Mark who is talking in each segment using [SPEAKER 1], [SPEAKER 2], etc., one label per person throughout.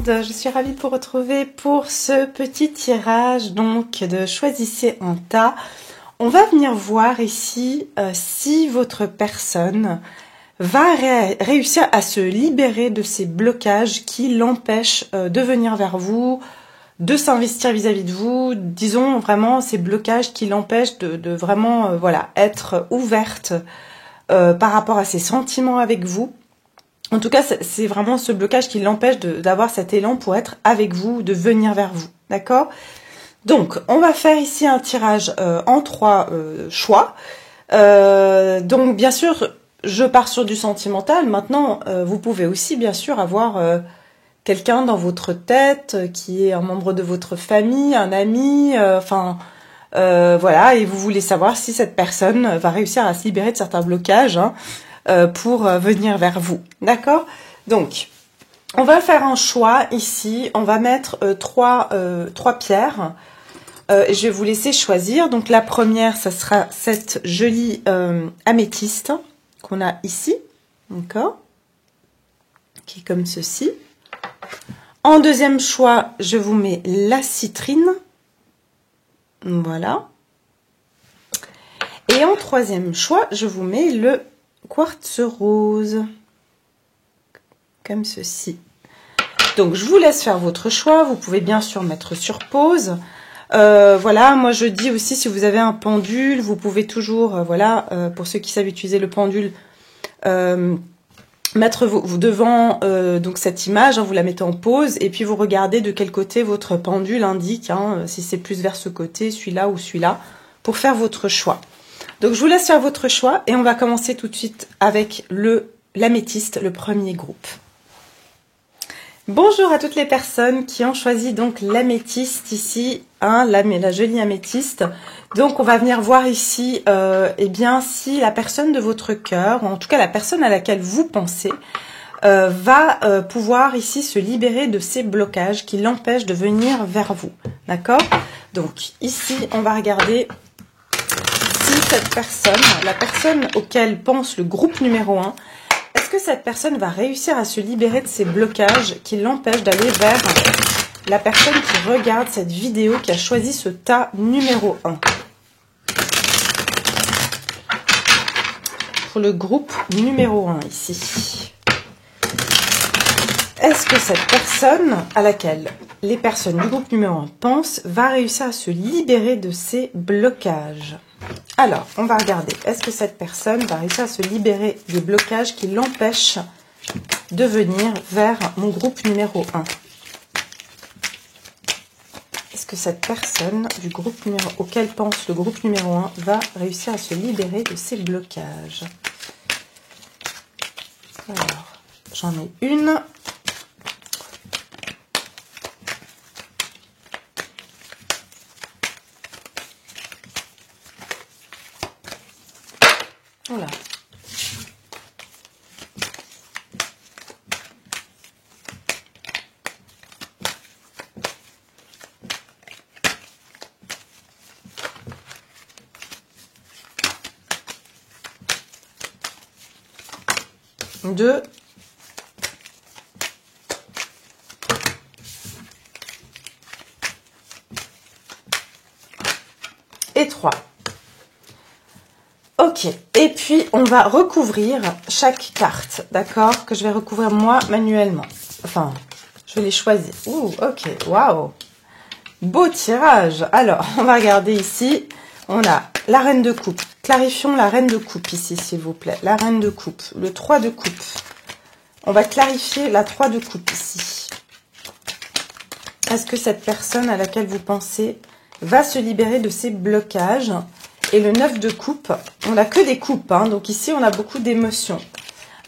[SPEAKER 1] monde, je suis ravie de vous retrouver pour ce petit tirage donc de Choisissez un tas. On va venir voir ici si votre personne va réussir à se libérer de ces blocages qui l'empêchent de venir vers vous, de s'investir vis-à-vis de vous, disons vraiment ces blocages qui l'empêchent de vraiment voilà, être ouverte par rapport à ses sentiments avec vous. En tout cas, c'est vraiment ce blocage qui l'empêche d'avoir cet élan pour être avec vous, de venir vers vous, d'accord? Donc, on va faire ici un tirage en 3 choix. Donc, bien sûr, je pars sur du sentimental. Maintenant, vous pouvez aussi, bien sûr, avoir quelqu'un dans votre tête qui est un membre de votre famille, un ami, voilà, et vous voulez savoir si cette personne va réussir à se libérer de certains blocages, hein, pour venir vers vous, d'accord? Donc, on va faire un choix ici, on va mettre trois pierres, et je vais vous laisser choisir. Donc la première, ça sera cette jolie améthyste qu'on a ici, d'accord? Qui est comme ceci. En deuxième choix, je vous mets la citrine, voilà. Et en troisième choix, je vous mets le quartz rose, comme ceci. Donc, je vous laisse faire votre choix. Vous pouvez bien sûr mettre sur pause. Voilà, moi je dis aussi, si vous avez un pendule, vous pouvez toujours, voilà, pour ceux qui savent utiliser le pendule, mettre vous devant donc cette image, hein, vous la mettez en pause, et puis vous regardez de quel côté votre pendule indique, hein, si c'est plus vers ce côté, celui-là ou celui-là, pour faire votre choix. Donc, je vous laisse faire votre choix et on va commencer tout de suite avec l'améthyste, le premier groupe. Bonjour à toutes les personnes qui ont choisi donc l'améthyste ici, hein, la jolie améthyste. Donc, on va venir voir ici, eh bien, si la personne de votre cœur, ou en tout cas la personne à laquelle vous pensez, va pouvoir ici se libérer de ces blocages qui l'empêchent de venir vers vous. D'accord? Donc, ici, on va regarder si cette personne, la personne auquel pense le groupe numéro 1, est-ce que cette personne va réussir à se libérer de ces blocages qui l'empêchent d'aller vers la personne qui regarde cette vidéo, qui a choisi ce tas numéro 1. Pour le groupe numéro 1 ici. Est-ce que cette personne à laquelle les personnes du groupe numéro 1 pensent va réussir à se libérer de ces blocages? Alors, on va regarder. Est-ce que cette personne va réussir à se libérer des blocages qui l'empêchent de venir vers mon groupe numéro 1? Est-ce que cette personne du groupe auquel pense le groupe numéro 1 va réussir à se libérer de ces blocages? Alors, j'en ai une. Voilà. Deux. Et 3. Ok, et puis on va recouvrir chaque carte, d'accord? Que je vais recouvrir moi manuellement. Enfin, je vais les choisir. Ouh, ok, waouh! Beau tirage! Alors, on va regarder ici. On a la reine de coupe. Clarifions la reine de coupe ici, s'il vous plaît. La reine de coupe, le 3 de coupe. On va clarifier la 3 de coupe ici. Est-ce que cette personne à laquelle vous pensez va se libérer de ces blocages? Et le 9 de coupe, on n'a que des coupes, hein, donc ici on a beaucoup d'émotions.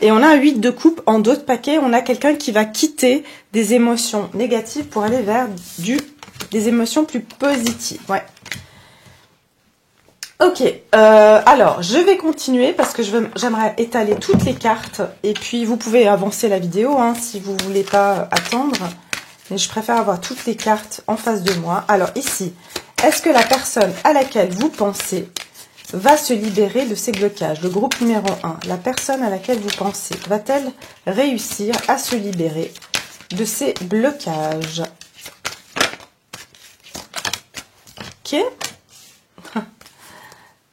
[SPEAKER 1] Et on a un 8 de coupe, en d'autres paquets, on a quelqu'un qui va quitter des émotions négatives pour aller vers des émotions plus positives. Ouais. Ok, alors je vais continuer parce que j'aimerais étaler toutes les cartes. Et puis vous pouvez avancer la vidéo, hein, si vous ne voulez pas attendre. Mais je préfère avoir toutes les cartes en face de moi. Alors ici, est-ce que la personne à laquelle vous pensez va se libérer de ces blocages? Le groupe numéro 1, la personne à laquelle vous pensez, va-t-elle réussir à se libérer de ses blocages. Ok.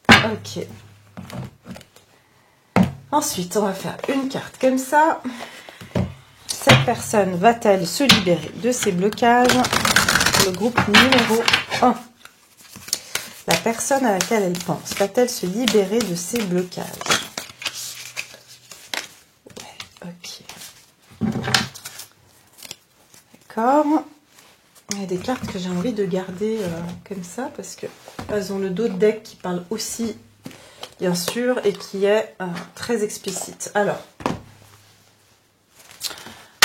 [SPEAKER 1] Ok. Ensuite, on va faire une carte comme ça. Cette personne va-t-elle se libérer de ses blocages? Le groupe numéro 1. La personne à laquelle elle pense va-t-elle se libérer de ses blocages? Ouais, ok. D'accord. Il y a des cartes que j'ai envie de garder comme ça parce qu'elles ont le dos de deck qui parle aussi, bien sûr, et qui est très explicite. Alors,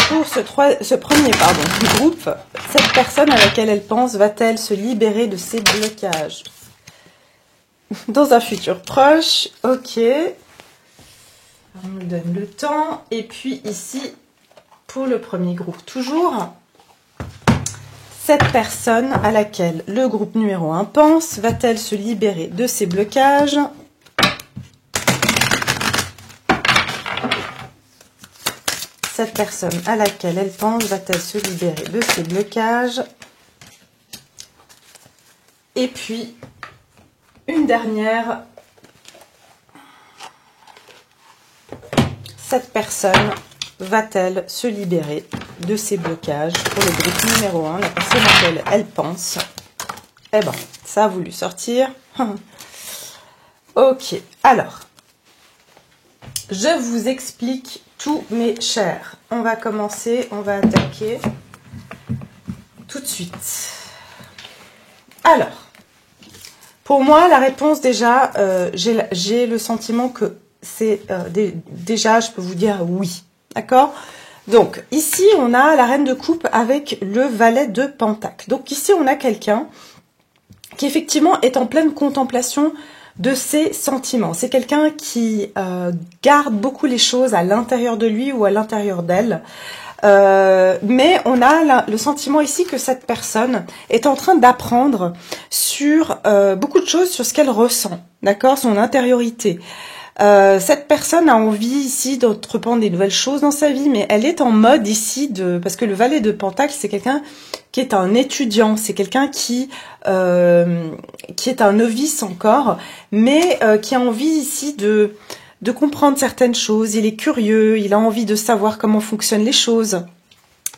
[SPEAKER 1] pour ce premier groupe, cette personne à laquelle elle pense va-t-elle se libérer de ses blocages dans un futur proche? Ok. On nous donne le temps. Et puis ici, pour le premier groupe, toujours, cette personne à laquelle le groupe numéro 1 pense va-t-elle se libérer de ses blocages? Cette personne à laquelle elle pense va-t-elle se libérer de ses blocages? Et puis, une dernière. Cette personne va-t-elle se libérer de ses blocages pour le groupe numéro 1, la personne à laquelle elle pense? Eh ben, ça a voulu sortir. Ok, alors, je vous explique tout, mes chers. On va commencer, on va attaquer tout de suite. Alors, pour moi, la réponse déjà, j'ai le sentiment que c'est déjà, je peux vous dire oui. D'accord? Donc, ici, on a la reine de coupe avec le valet de pentacle. Donc, ici, on a quelqu'un qui, effectivement, est en pleine contemplation de ses sentiments. C'est quelqu'un qui garde beaucoup les choses à l'intérieur de lui ou à l'intérieur d'elle. Mais on a le sentiment ici que cette personne est en train d'apprendre sur beaucoup de choses, sur ce qu'elle ressent, d'accord, son intériorité. Cette personne a envie ici d'entreprendre des nouvelles choses dans sa vie, mais elle est en mode ici parce que le valet de pentacle, c'est quelqu'un qui est un étudiant, c'est quelqu'un qui est un novice encore, mais qui a envie ici de comprendre certaines choses. Il est curieux, il a envie de savoir comment fonctionnent les choses.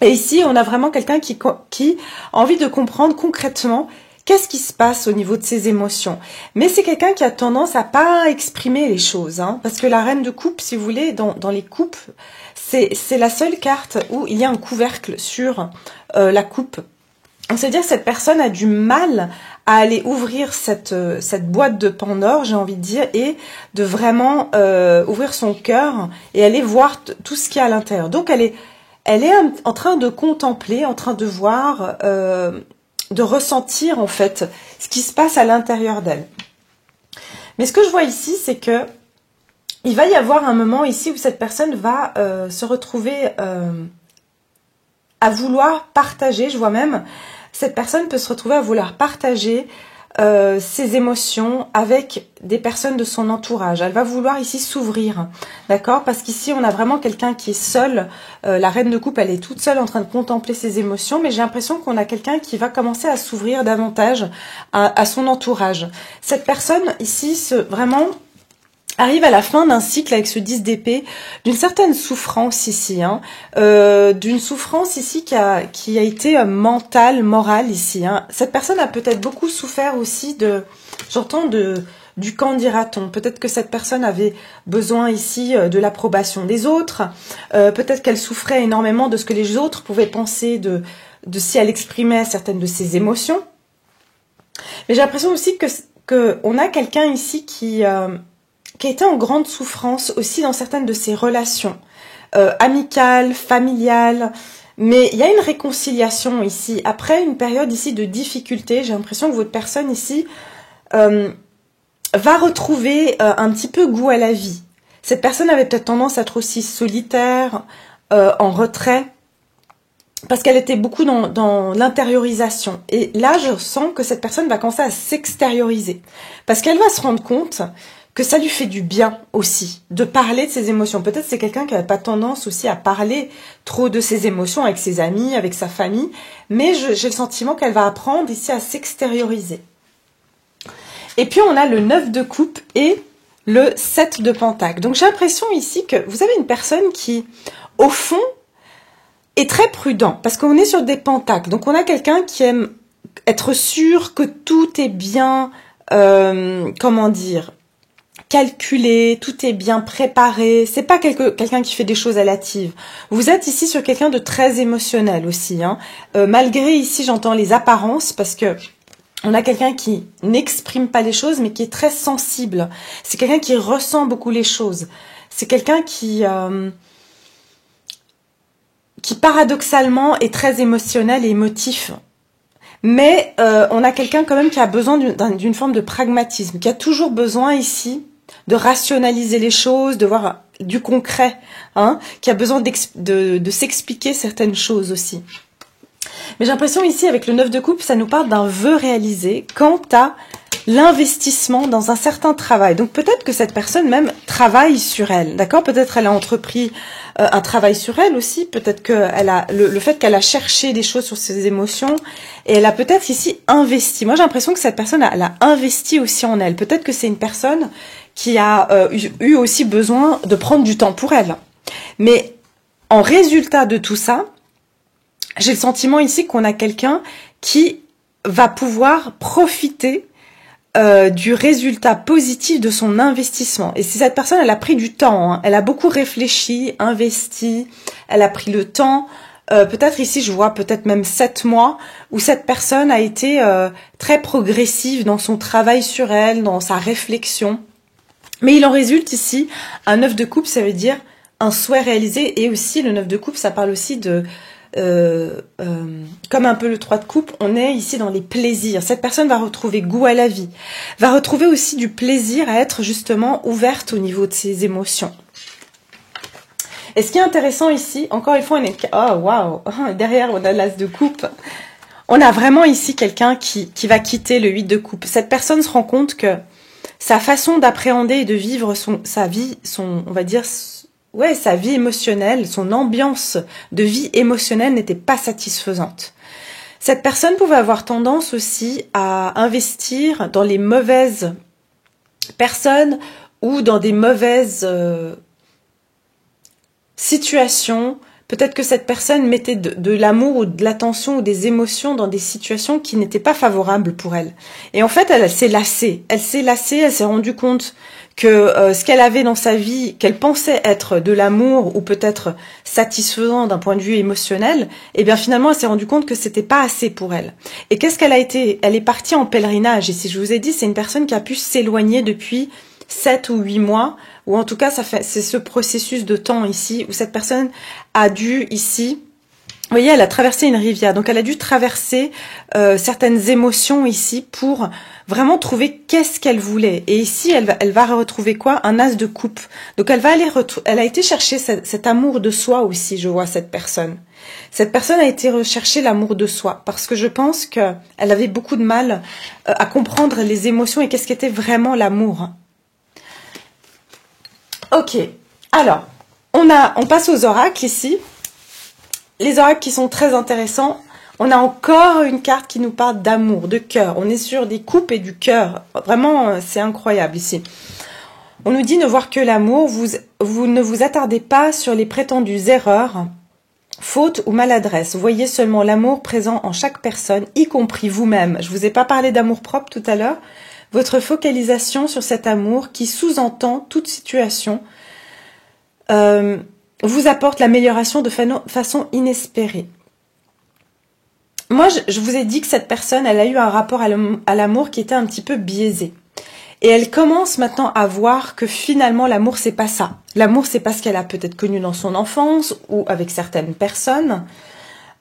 [SPEAKER 1] Et ici, on a vraiment quelqu'un qui a envie de comprendre concrètement qu'est-ce qui se passe au niveau de ses émotions. Mais c'est quelqu'un qui a tendance à pas exprimer les choses, hein, parce que la reine de coupe, si vous voulez, dans les coupes, c'est la seule carte où il y a un couvercle sur la coupe. On sait dire que cette personne a du mal à aller ouvrir cette boîte de Pandore, j'ai envie de dire, et de vraiment ouvrir son cœur et aller voir tout ce qu'il y a à l'intérieur. Donc elle est en train de contempler, en train de voir, de ressentir en fait ce qui se passe à l'intérieur d'elle. Mais ce que je vois ici, c'est que il va y avoir un moment ici où cette personne va se retrouver à vouloir partager, je vois même, cette personne peut se retrouver à vouloir partager ses émotions avec des personnes de son entourage. Elle va vouloir ici s'ouvrir, d'accord? Parce qu'ici, on a vraiment quelqu'un qui est seul. La reine de coupe, elle est toute seule en train de contempler ses émotions, mais j'ai l'impression qu'on a quelqu'un qui va commencer à s'ouvrir davantage à son entourage. Cette personne ici, vraiment arrive à la fin d'un cycle avec ce 10 d'épée, d'une certaine souffrance ici, hein, d'une souffrance ici qui a été mentale, morale ici. Hein. Cette personne a peut-être beaucoup souffert aussi du qu'en dira-t-on. Peut-être que cette personne avait besoin ici de l'approbation des autres. Peut-être qu'elle souffrait énormément de ce que les autres pouvaient penser de si elle exprimait certaines de ses émotions. Mais j'ai l'impression aussi que on a quelqu'un ici qui a été en grande souffrance aussi dans certaines de ses relations amicales, familiales, mais il y a une réconciliation ici. Après une période ici de difficulté, j'ai l'impression que votre personne ici va retrouver un petit peu goût à la vie. Cette personne avait peut-être tendance à être aussi solitaire, en retrait, parce qu'elle était beaucoup dans l'intériorisation. Et là, je sens que cette personne va commencer à s'extérioriser, parce qu'elle va se rendre compte que ça lui fait du bien aussi de parler de ses émotions. Peut-être c'est quelqu'un qui n'a pas tendance aussi à parler trop de ses émotions avec ses amis, avec sa famille, mais j'ai le sentiment qu'elle va apprendre ici à s'extérioriser. Et puis on a le 9 de coupe et le 7 de pentacle. Donc j'ai l'impression ici que vous avez une personne qui, au fond, est très prudent, parce qu'on est sur des pentacles. Donc on a quelqu'un qui aime être sûr que tout est bien, comment dire, calculé, tout est bien préparé. C'est pas quelqu'un qui fait des choses à l'hâtive. Vous êtes ici sur quelqu'un de très émotionnel aussi, hein. Malgré ici, j'entends les apparences, parce que on a quelqu'un qui n'exprime pas les choses, mais qui est très sensible. C'est quelqu'un qui ressent beaucoup les choses. C'est quelqu'un qui paradoxalement est très émotionnel et émotif. Mais on a quelqu'un quand même qui a besoin d'une forme de pragmatisme, qui a toujours besoin ici de rationaliser les choses, de voir du concret, hein, qui a besoin de s'expliquer certaines choses aussi. Mais j'ai l'impression ici, avec le 9 de coupe, ça nous parle d'un vœu réalisé quant à l'investissement dans un certain travail. Donc peut-être que cette personne même travaille sur elle, d'accord? Peut-être elle a entrepris un travail sur elle aussi, peut-être que elle a le fait qu'elle a cherché des choses sur ses émotions, et elle a peut-être ici investi. Moi j'ai l'impression que cette personne, elle a investi aussi en elle. Peut-être que c'est une personne qui a eu aussi besoin de prendre du temps pour elle. Mais en résultat de tout ça, j'ai le sentiment ici qu'on a quelqu'un qui va pouvoir profiter du résultat positif de son investissement. Et si cette personne, elle a pris du temps, hein, elle a beaucoup réfléchi, investi, elle a pris le temps, peut-être ici je vois peut-être même 7 mois, où cette personne a été très progressive dans son travail sur elle, dans sa réflexion. Mais il en résulte ici un 9 de coupe, ça veut dire un souhait réalisé, et aussi le 9 de coupe, ça parle aussi de comme un peu le 3 de coupe, on est ici dans les plaisirs. Cette personne va retrouver goût à la vie, va retrouver aussi du plaisir à être justement ouverte au niveau de ses émotions. Et ce qui est intéressant ici, encore une fois, on est... Oh, waouh! Derrière, on a l'as de coupe. On a vraiment ici quelqu'un qui va quitter le 8 de coupe. Cette personne se rend compte que sa façon d'appréhender et de vivre sa vie, on va dire... Ouais, sa vie émotionnelle, son ambiance de vie émotionnelle n'était pas satisfaisante. Cette personne pouvait avoir tendance aussi à investir dans les mauvaises personnes ou dans des mauvaises situations. Peut-être que cette personne mettait de l'amour ou de l'attention ou des émotions dans des situations qui n'étaient pas favorables pour elle. Et en fait, elle s'est lassée. Elle s'est rendue compte que ce qu'elle avait dans sa vie, qu'elle pensait être de l'amour ou peut-être satisfaisant d'un point de vue émotionnel, eh bien finalement elle s'est rendue compte que c'était pas assez pour elle. Et qu'est-ce qu'elle a été? Elle est partie en pèlerinage. Et si je vous ai dit, c'est une personne qui a pu s'éloigner depuis 7 ou 8 mois, ou en tout cas c'est ce processus de temps ici où cette personne a dû ici... Vous voyez, elle a traversé une rivière, donc elle a dû traverser certaines émotions ici pour vraiment trouver qu'est-ce qu'elle voulait. Et ici, elle va retrouver quoi? Un as de coupe. Donc elle a été chercher cet amour de soi aussi, je vois cette personne. Cette personne a été rechercher l'amour de soi, parce que je pense qu'elle avait beaucoup de mal à comprendre les émotions et qu'est-ce qu'était vraiment l'amour. Ok, alors, on passe aux oracles ici. Les oracles qui sont très intéressants. On a encore une carte qui nous parle d'amour, de cœur. On est sur des coupes et du cœur. Vraiment, c'est incroyable ici. On nous dit ne voir que l'amour. Vous ne vous attardez pas sur les prétendues erreurs, fautes ou maladresses. Voyez seulement l'amour présent en chaque personne, y compris vous-même. Je vous ai pas parlé d'amour propre tout à l'heure. Votre focalisation sur cet amour qui sous-entend toute situation vous apporte l'amélioration de façon inespérée. Moi, je vous ai dit que cette personne, elle a eu un rapport à l'amour qui était un petit peu biaisé. Et elle commence maintenant à voir que finalement, l'amour, c'est pas ça. L'amour, c'est pas ce qu'elle a peut-être connu dans son enfance ou avec certaines personnes.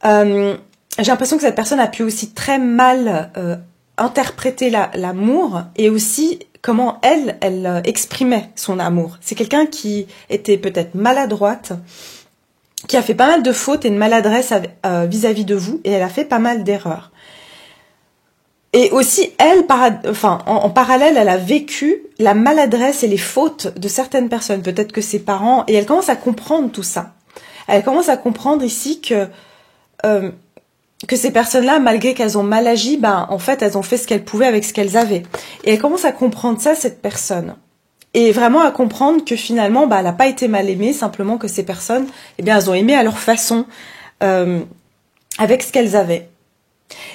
[SPEAKER 1] J'ai l'impression que cette personne a pu aussi très mal interpréter l'amour et aussi comment elle exprimait son amour. C'est quelqu'un qui était peut-être maladroite, qui a fait pas mal de fautes et de maladresses vis-à-vis de vous, et elle a fait pas mal d'erreurs. Et aussi, elle, en parallèle, elle a vécu la maladresse et les fautes de certaines personnes, peut-être que ses parents, et elle commence à comprendre tout ça. Elle commence à comprendre ici que ces personnes-là, malgré qu'elles ont mal agi, en fait, elles ont fait ce qu'elles pouvaient avec ce qu'elles avaient. Et elle commence à comprendre ça, cette personne. Et vraiment à comprendre que finalement, elle n'a pas été mal aimée, simplement que ces personnes, elles ont aimé à leur façon, avec ce qu'elles avaient.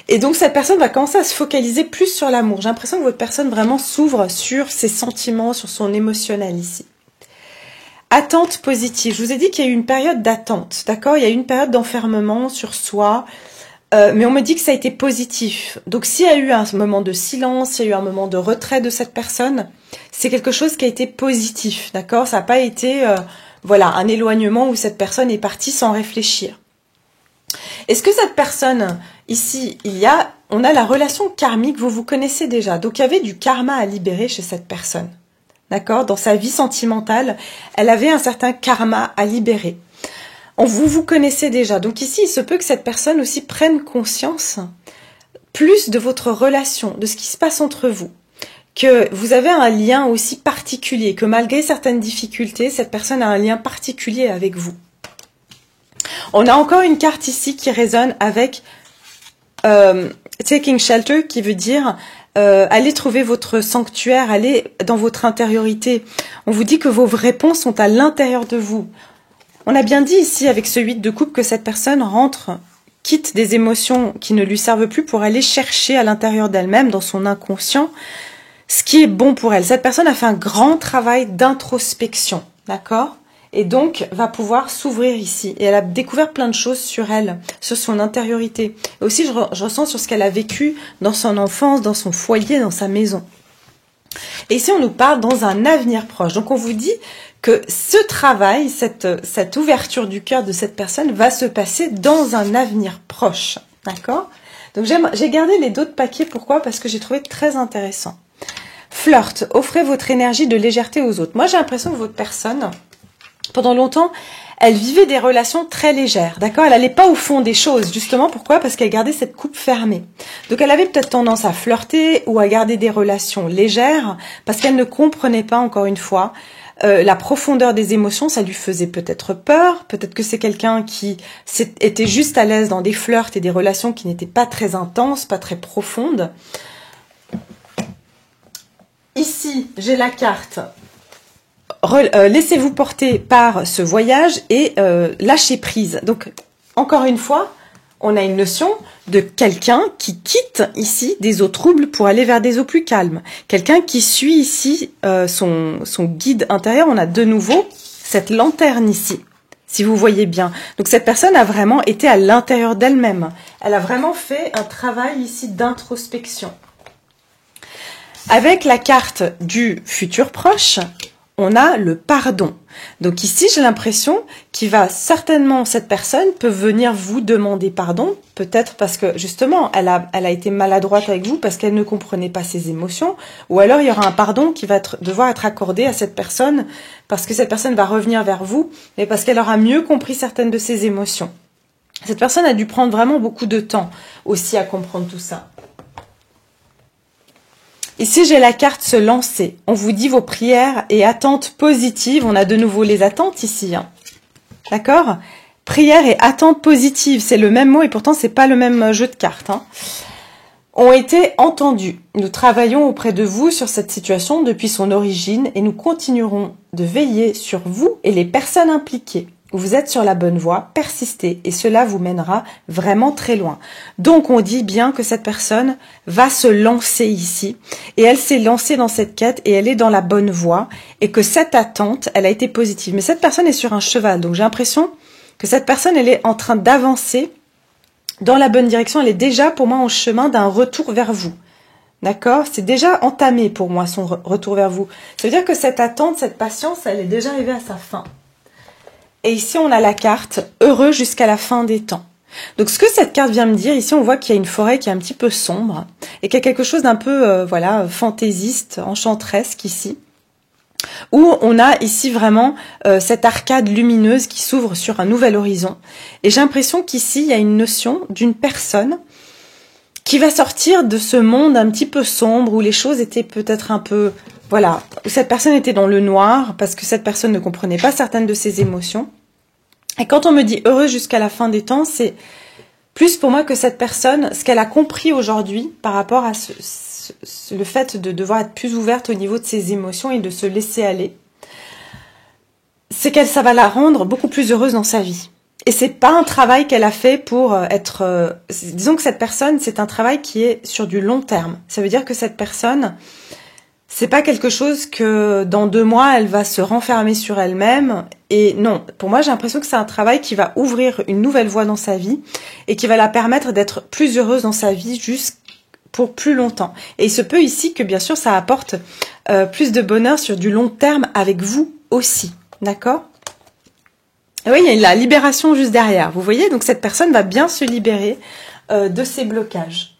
[SPEAKER 1] Et donc cette personne va commencer à se focaliser plus sur l'amour. J'ai l'impression que votre personne vraiment s'ouvre sur ses sentiments, sur son émotionnel ici. Attente positive. Je vous ai dit qu'il y a eu une période d'attente, d'accord? Il y a eu une période d'enfermement sur soi, mais on me dit que ça a été positif. Donc s'il y a eu un moment de silence, s'il y a eu un moment de retrait de cette personne, c'est quelque chose qui a été positif, d'accord? Ça n'a pas été un éloignement où cette personne est partie sans réfléchir. Est-ce que cette personne, ici, on a la relation karmique, vous connaissez déjà. Donc il y avait du karma à libérer chez cette personne. D'accord? Dans sa vie sentimentale, elle avait un certain karma à libérer. Vous connaissez déjà. Donc ici, il se peut que cette personne aussi prenne conscience plus de votre relation, de ce qui se passe entre vous. Que vous avez un lien aussi particulier, que malgré certaines difficultés, cette personne a un lien particulier avec vous. On a encore une carte ici qui résonne avec Taking Shelter, qui veut dire allez trouver votre sanctuaire, allez dans votre intériorité. On vous dit que vos réponses sont à l'intérieur de vous. On a bien dit ici avec ce 8 de coupe que cette personne quitte des émotions qui ne lui servent plus pour aller chercher à l'intérieur d'elle-même, dans son inconscient, ce qui est bon pour elle. Cette personne a fait un grand travail d'introspection, d'accord ? Et donc, va pouvoir s'ouvrir ici. Et elle a découvert plein de choses sur elle, sur son intériorité. Et aussi, je ressens sur ce qu'elle a vécu dans son enfance, dans son foyer, dans sa maison. Et ici, on nous parle dans un avenir proche. Donc, on vous dit que ce travail, cette ouverture du cœur de cette personne va se passer dans un avenir proche. D'accord ? Donc, j'ai gardé les d'autres paquets. Pourquoi ? Parce que j'ai trouvé très intéressant. Flirt. Offrez votre énergie de légèreté aux autres. Moi, j'ai l'impression que votre personne... Pendant longtemps, elle vivait des relations très légères, d'accord? Elle n'allait pas au fond des choses, justement. Pourquoi? Parce qu'elle gardait cette coupe fermée. Donc, elle avait peut-être tendance à flirter ou à garder des relations légères parce qu'elle ne comprenait pas, encore une fois, la profondeur des émotions. Ça lui faisait peut-être peur. Peut-être que c'est quelqu'un qui était juste à l'aise dans des flirts et des relations qui n'étaient pas très intenses, pas très profondes. Ici, j'ai la carte... laissez-vous porter par ce voyage et lâchez prise. Donc, encore une fois, on a une notion de quelqu'un qui quitte ici des eaux troubles pour aller vers des eaux plus calmes. Quelqu'un qui suit ici son guide intérieur. On a de nouveau cette lanterne ici, si vous voyez bien. Donc, cette personne a vraiment été à l'intérieur d'elle-même. Elle a vraiment fait un travail ici d'introspection. Avec la carte du futur proche, on a le pardon. Donc ici, j'ai l'impression cette personne peut venir vous demander pardon, peut-être parce que justement, elle a été maladroite avec vous, parce qu'elle ne comprenait pas ses émotions, ou alors il y aura un pardon qui va devoir être accordé à cette personne, parce que cette personne va revenir vers vous, mais parce qu'elle aura mieux compris certaines de ses émotions. Cette personne a dû prendre vraiment beaucoup de temps aussi à comprendre tout ça. Ici, j'ai la carte se lancer. On vous dit vos prières et attentes positives. On a de nouveau les attentes ici. D'accord ? Prières et attentes positives, c'est le même mot et pourtant, c'est pas le même jeu de cartes. Ont été entendues. Nous travaillons auprès de vous sur cette situation depuis son origine et nous continuerons de veiller sur vous et les personnes impliquées. Vous êtes sur la bonne voie, persistez et cela vous mènera vraiment très loin. Donc on dit bien que cette personne va se lancer ici et elle s'est lancée dans cette quête et elle est dans la bonne voie et que cette attente, elle a été positive. Mais cette personne est sur un cheval, donc j'ai l'impression que cette personne, elle est en train d'avancer dans la bonne direction. Elle est déjà pour moi en chemin d'un retour vers vous. D'accord ? C'est déjà entamé pour moi son retour vers vous. Ça veut dire que cette attente, cette patience, elle est déjà arrivée à sa fin. Et ici, on a la carte « Heureux jusqu'à la fin des temps ». Donc, ce que cette carte vient me dire, ici, on voit qu'il y a une forêt qui est un petit peu sombre et qu'il y a quelque chose d'un peu, fantaisiste, enchanteresque ici, où on a ici vraiment cette arcade lumineuse qui s'ouvre sur un nouvel horizon. Et j'ai l'impression qu'ici, il y a une notion d'une personne qui va sortir de ce monde un petit peu sombre où les choses étaient peut-être un peu, voilà, où cette personne était dans le noir parce que cette personne ne comprenait pas certaines de ses émotions. Et quand on me dit heureuse jusqu'à la fin des temps, c'est plus pour moi que cette personne, ce qu'elle a compris aujourd'hui par rapport à le fait de devoir être plus ouverte au niveau de ses émotions et de se laisser aller, c'est ça va la rendre beaucoup plus heureuse dans sa vie. Et c'est pas un travail qu'elle a fait pour être... disons que cette personne, c'est un travail qui est sur du long terme. Ça veut dire que cette personne, c'est pas quelque chose que dans 2 mois, elle va se renfermer sur elle-même. Et non, pour moi, j'ai l'impression que c'est un travail qui va ouvrir une nouvelle voie dans sa vie et qui va la permettre d'être plus heureuse dans sa vie pour plus longtemps. Et il se peut ici que, bien sûr, ça apporte plus de bonheur sur du long terme avec vous aussi. D'accord ? Et oui, il y a la libération juste derrière. Vous voyez, donc cette personne va bien se libérer de ses blocages.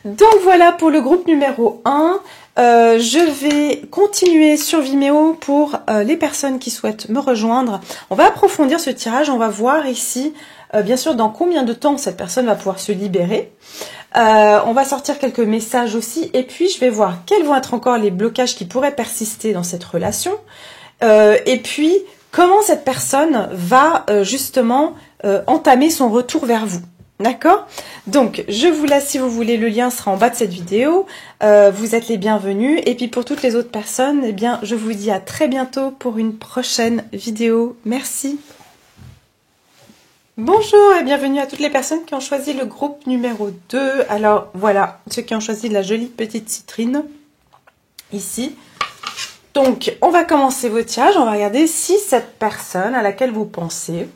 [SPEAKER 1] Donc voilà pour le groupe numéro 1. Je vais continuer sur Vimeo pour les personnes qui souhaitent me rejoindre. On va approfondir ce tirage. On va voir ici, bien sûr, dans combien de temps cette personne va pouvoir se libérer. On va sortir quelques messages aussi. Et puis, je vais voir quels vont être encore les blocages qui pourraient persister dans cette relation. Et puis, comment cette personne va justement entamer son retour vers vous. D'accord? Donc, je vous laisse, si vous voulez, le lien sera en bas de cette vidéo. Vous êtes les bienvenus. Et puis, pour toutes les autres personnes, eh bien, je vous dis à très bientôt pour une prochaine vidéo. Merci. Bonjour et bienvenue à toutes les personnes qui ont choisi le groupe numéro 2. Alors, voilà, ceux qui ont choisi la jolie petite citrine, ici. Donc, on va commencer vos tirages. On va regarder si cette personne à laquelle vous pensez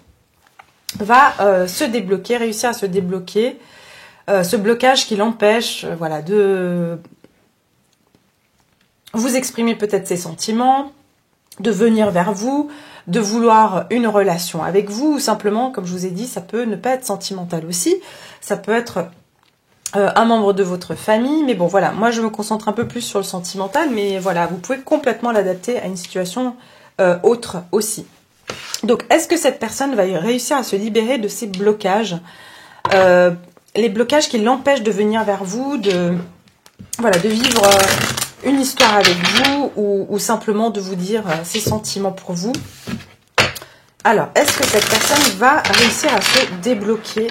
[SPEAKER 1] va se débloquer, réussir à se débloquer. Ce blocage qui l'empêche voilà, de vous exprimer peut-être ses sentiments, de venir vers vous, de vouloir une relation avec vous, ou simplement, comme je vous ai dit, ça peut ne pas être sentimental aussi. Ça peut être un membre de votre famille, mais bon voilà, moi je me concentre un peu plus sur le sentimental, mais voilà, vous pouvez complètement l'adapter à une situation autre aussi. Donc, est-ce que cette personne va réussir à se libérer de ces blocages, les blocages qui l'empêchent de venir vers vous, de vivre une histoire avec vous, ou simplement de vous dire ses sentiments pour vous. Alors, est-ce que cette personne va réussir à se débloquer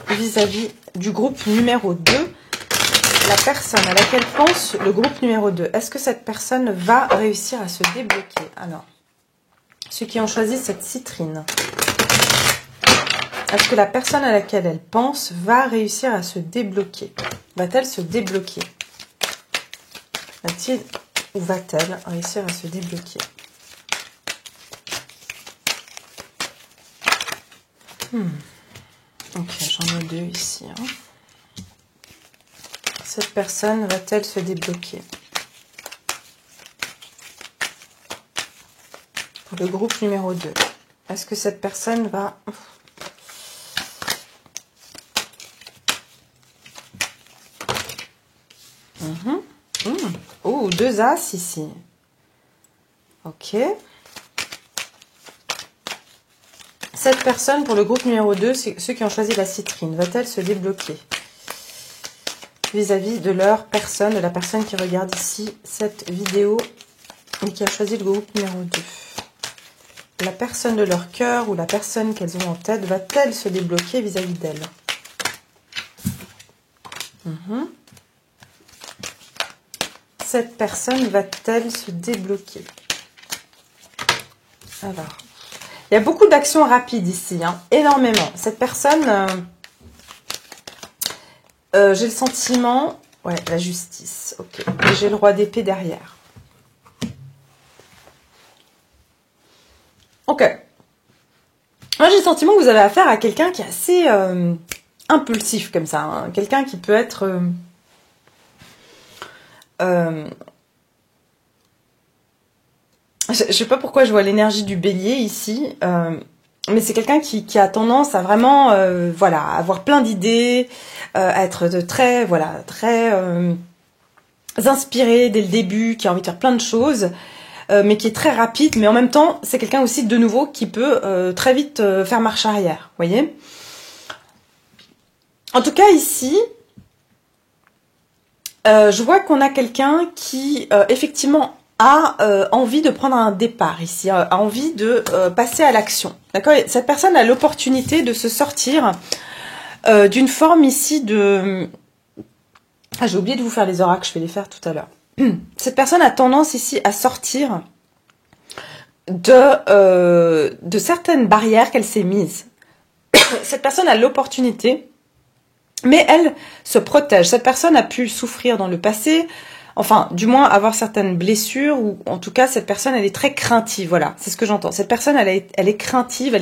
[SPEAKER 1] vis-à-vis du groupe numéro 2, la personne à laquelle pense le groupe numéro 2. Est-ce que cette personne va réussir à se débloquer? Alors, ceux qui ont choisi cette citrine, est-ce que la personne à laquelle elle pense va réussir à se débloquer? Va-t-elle se débloquer? Va-t-il ou va-t-elle réussir à se débloquer? Ok, j'en ai 2 ici. Hein. Cette personne va-t-elle se débloquer? Pour le groupe numéro 2. Est-ce que cette personne va... Oh, 2 as ici. Ok. Cette personne, pour le groupe numéro 2, c'est ceux qui ont choisi la citrine. Va-t-elle se débloquer vis-à-vis de leur personne, de la personne qui regarde ici cette vidéo et qui a choisi le groupe numéro 2? La personne de leur cœur ou la personne qu'elles ont en tête, va-t-elle se débloquer vis-à-vis d'elle? Cette personne va-t-elle se débloquer? Alors, il y a beaucoup d'actions rapides ici, hein, énormément. Cette personne, j'ai le sentiment... Ouais, la justice, ok. Et j'ai le roi d'épée derrière. Ok. Moi, j'ai le sentiment que vous avez affaire à quelqu'un qui est assez impulsif comme ça. Hein. Quelqu'un qui peut être... je sais pas pourquoi je vois l'énergie du bélier ici, mais c'est quelqu'un qui a tendance à vraiment avoir plein d'idées, à être très inspiré dès le début, qui a envie de faire plein de choses, mais qui est très rapide, mais en même temps c'est quelqu'un aussi de nouveau qui peut très vite faire marche arrière, vous voyez. En tout cas, ici, je vois qu'on a quelqu'un qui, effectivement, a envie de prendre un départ ici, a envie de passer à l'action. D'accord? Cette personne a l'opportunité de se sortir d'une forme ici de... Ah, j'ai oublié de vous faire les oracles, je vais les faire tout à l'heure. Cette personne a tendance ici à sortir de certaines barrières qu'elle s'est mises. Cette personne a l'opportunité, mais elle se protège. Cette personne a pu souffrir dans le passé, enfin, du moins avoir certaines blessures, ou en tout cas, cette personne, elle est très craintive, voilà, c'est ce que j'entends. Cette personne, elle est craintive